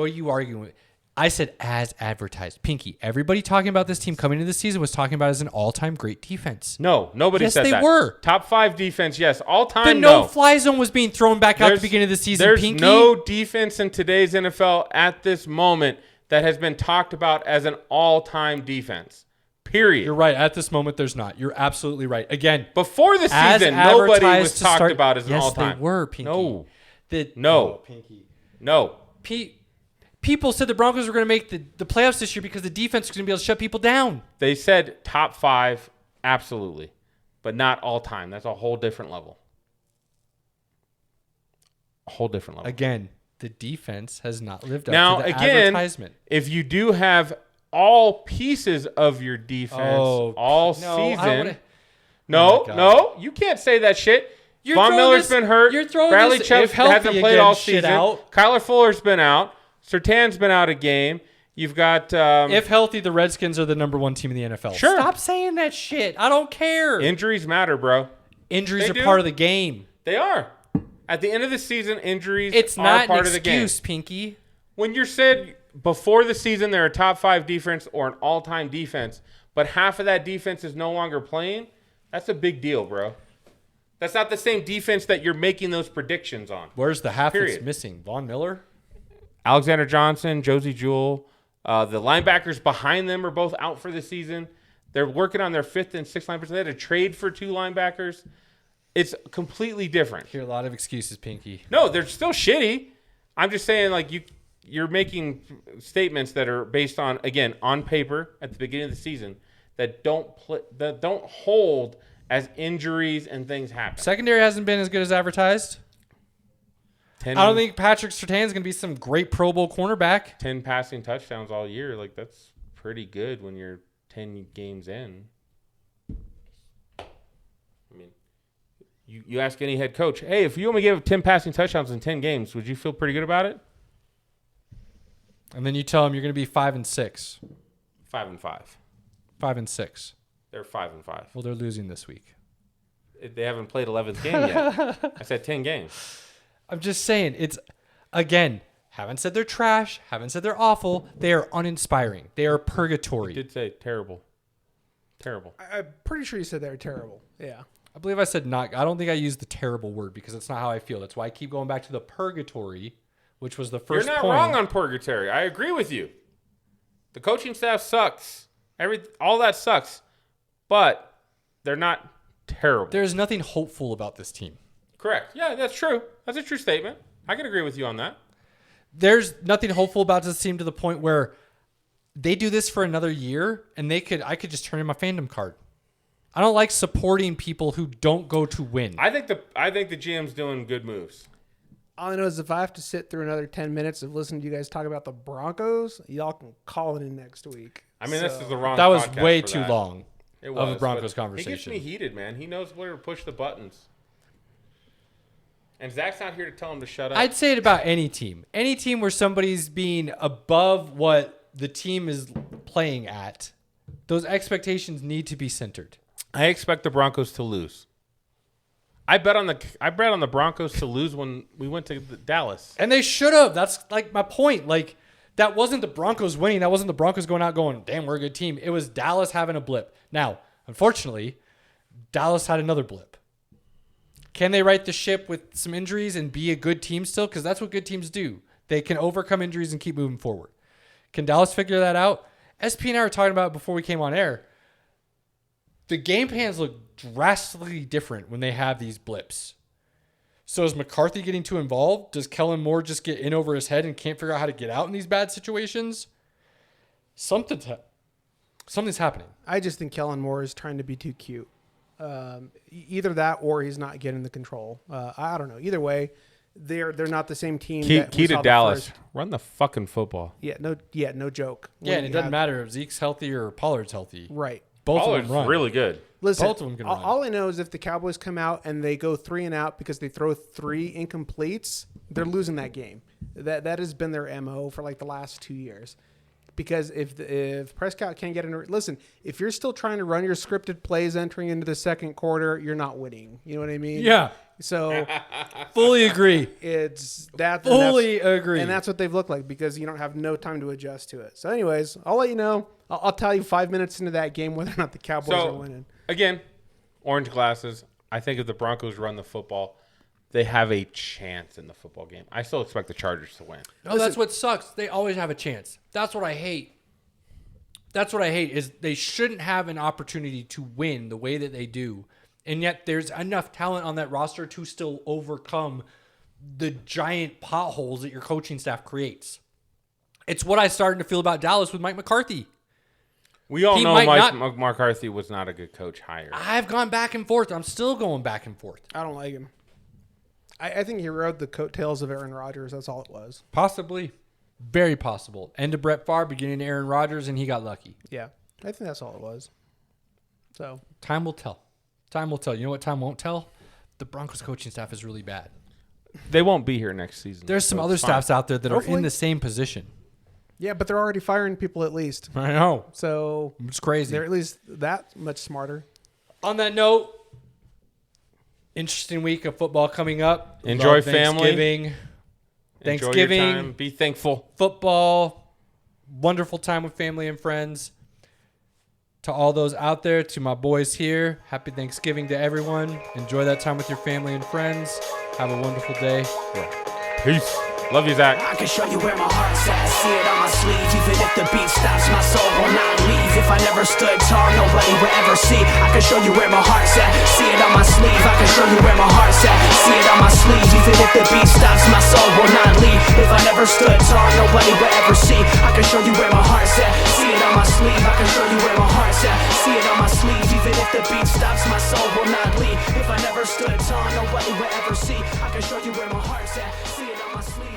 A: you arguing with? I said as advertised. Pinky, everybody talking about this team coming into the season was talking about it as an all-time great defense.
B: No, nobody
A: Yes,
B: said
A: they
B: that.
A: were.
B: Top 5 defense, yes. All time,
A: The
B: no.
A: no-fly zone was being thrown back out at the beginning of the season,
B: There's
A: Pinky.
B: no defense in today's NFL at this moment that has been talked about as an all-time defense. Period.
A: You're right. At this moment, there's not. You're absolutely right. Again,
B: Before the
A: as
B: season, nobody
A: advertised
B: was
A: to
B: talked
A: start-
B: about as an
A: yes,
B: all-time.
A: they were, Pinky.
B: No.
A: The-
B: No.
A: Pinky.
B: No.
A: People said the Broncos were going to make the playoffs this year because the defense was going to be able to shut people down.
B: They said top 5, absolutely. But not all-time. That's a whole different level. A whole different level.
A: Again, the defense has not lived up
B: Now,
A: to the
B: again,
A: advertisement.
B: if you do have all pieces of your defense all season...
A: Oh my God.
B: No, you can't say that shit. Von Miller's been hurt.
A: You're throwing
B: Bradley
A: this
B: Chubb
A: if healthy
B: hasn't played
A: again
B: all
A: shit
B: season.
A: out.
B: Kyler Fuller's been out. Sertan's been out a game. You've got
A: If healthy, the Redskins are the number 1 team in the NFL.
B: Sure.
A: Stop saying that shit. I don't care.
B: injuries matter, bro.
A: Injuries
B: They
A: are
B: do.
A: part of the game.
B: They are. At the end of the season, injuries
A: It's
B: are
A: not
B: part
A: an
B: of the game.
A: excuse, Pinky.
B: When you're said before the season they're a top 5 defense or an all-time defense, but half of that defense is no longer playing, that's a big deal, bro. That's not the same defense that you're making those predictions on.
A: Where's the half that's
B: Period.
A: missing? Von Miller?
B: Alexander Johnson, Josie Jewell, the linebackers behind them are both out for the season. They're working on their 5th and 6th linebackers. They had to trade for 2 linebackers. It's completely different.
A: Hear a lot of excuses, Pinky.
B: No, they're still shitty. I'm just saying, like, you're making statements that are based on, again, on paper at the beginning of the season that don't hold as injuries and things happen.
A: Secondary hasn't been as good as advertised. I don't think Patrick Surtain's going to be some great Pro Bowl cornerback.
B: 10 passing touchdowns all year. Like, that's pretty good when you're 10 games in. I mean, you ask any head coach, hey, if you only give 10 passing touchdowns in 10 games, would you feel pretty good about it?
A: And then you tell him you're going to be 5-6.
B: 5-5.
A: 5-6.
B: They're 5-5.
A: Well, they're losing this week.
B: They haven't played 11th game yet. I said 10 games.
A: I'm just saying, it's, again, haven't said they're trash, haven't said they're awful. They are uninspiring. They are purgatory.
B: You did say terrible. Terrible.
C: I'm pretty sure you said they're terrible. Yeah.
A: I believe I said not. I don't think I used the terrible word because that's not how I feel. That's why I keep going back to the purgatory, which was the first
B: You're not
A: point.
B: wrong on purgatory. I agree with you. The coaching staff sucks. All that sucks. But they're not terrible.
A: There's nothing hopeful about this team.
B: Correct. Yeah, that's true. That's a true statement. I can agree with you on that.
A: There's nothing hopeful about this team to the point where they do this for another year and I could just turn in my fandom card. I don't like supporting people who don't go to win.
B: I think the GM's doing good moves.
C: All I know is if I have to sit through another 10 minutes of listening to you guys talk about the Broncos, y'all can call it in next week.
B: I mean, this is the wrong
A: That was
B: podcast
A: way
B: for
A: too
B: that.
A: long
B: It
A: of a
B: was,
A: Broncos
B: but
A: conversation.
B: He gets me heated, man. He knows where to push the buttons. And Zach's not here to tell him to shut up.
A: I'd say it about any team. Any team where somebody's being above what the team is playing at, those expectations need to be centered.
B: I expect the Broncos to lose. I bet on the Broncos to lose when we went to Dallas.
A: And they should have. That's like my point. Like, that wasn't the Broncos winning. That wasn't the Broncos going out going, damn, we're a good team. It was Dallas having a blip. Now, unfortunately, Dallas had another blip. Can they right the ship with some injuries and be a good team still? Because that's what good teams do. They can overcome injuries and keep moving forward. Can Dallas figure that out? SP and I were talking about it before we came on air. The game plans look drastically different when they have these blips. So is McCarthy getting too involved? Does Kellen Moore just get in over his head and can't figure out how to get out in these bad situations? Something's happening.
C: I just think Kellen Moore is trying to be too cute. Either that or he's not getting the control. I don't know. Either way, they're not the same team.
B: Key to Dallas. Run the fucking football.
C: No joke.
A: Yeah, and it doesn't matter if Zeke's healthy or Pollard's healthy.
C: Right.
A: Both
B: Pollard's
A: of them run.
B: really good.
C: Listen,
A: Both of them can run.
C: all I know is if the Cowboys come out and they go 3 and out because they throw 3 incompletes, they're losing that game. That has been their MO for like the last 2 years. Because if Prescott can't get in, listen, if you're still trying to run your scripted plays entering into the second quarter, you're not winning. You know what I mean?
A: Yeah.
C: So
A: Fully agree.
C: it's that.
A: Fully agree.
C: And that's what they've looked like because you don't have no time to adjust to it. So, anyways, I'll let you know. I'll tell you 5 minutes into that game whether or not the Cowboys are winning.
B: Again, orange glasses. I think if the Broncos run the football, they have a chance in the football game. I still expect the Chargers to win.
A: No, that's what sucks. They always have a chance. That's what I hate. That's what I hate is they shouldn't have an opportunity to win the way that they do. And yet there's enough talent on that roster to still overcome the giant potholes that your coaching staff creates. It's what I started to feel about Dallas with Mike McCarthy.
B: We all know Mike McCarthy was not a good coach hire.
A: I've gone back and forth. I'm still going back and forth.
C: I don't like him. I think he rode the coattails of Aaron Rodgers. That's all it was.
A: Possibly. Very possible. End of Brett Favre, beginning of Aaron Rodgers, and he got lucky.
C: Yeah. I think that's all it was. So
A: time will tell. Time will tell. You know what time won't tell? The Broncos coaching staff is really bad.
B: They won't be here next season.
A: There's some other staffs out there that are in the same position.
C: Yeah, but they're already firing people at least.
A: I know.
C: So
A: it's crazy.
C: They're at least that much smarter.
A: On that note, interesting week of football coming up.
B: Enjoy family.
A: Thanksgiving.
B: Enjoy your time. Be thankful.
A: Football. Wonderful time with family and friends. To all those out there, to my boys here, happy Thanksgiving to everyone. Enjoy that time with your family and friends. Have a wonderful day.
B: Peace. Love you, Zach.
D: I can show you where my heart's at. See it on my sleeve. Even if the beat stops, my soul will not leave. If I never stood tall, nobody will ever see. I can show you where my heart's at. See it on my sleeve. I can show you where my heart's at. See it on my sleeve. Even if the beat stops, my soul will not leave. If I never stood tall, nobody will ever see. I can show you where my heart's at. See it on my sleeve. I can show you where my heart's at. See it on my sleeve. Even if the beat stops, my soul will not leave. If I never stood tall, nobody will ever see. I can show you where my heart's at. See it on my sleeve.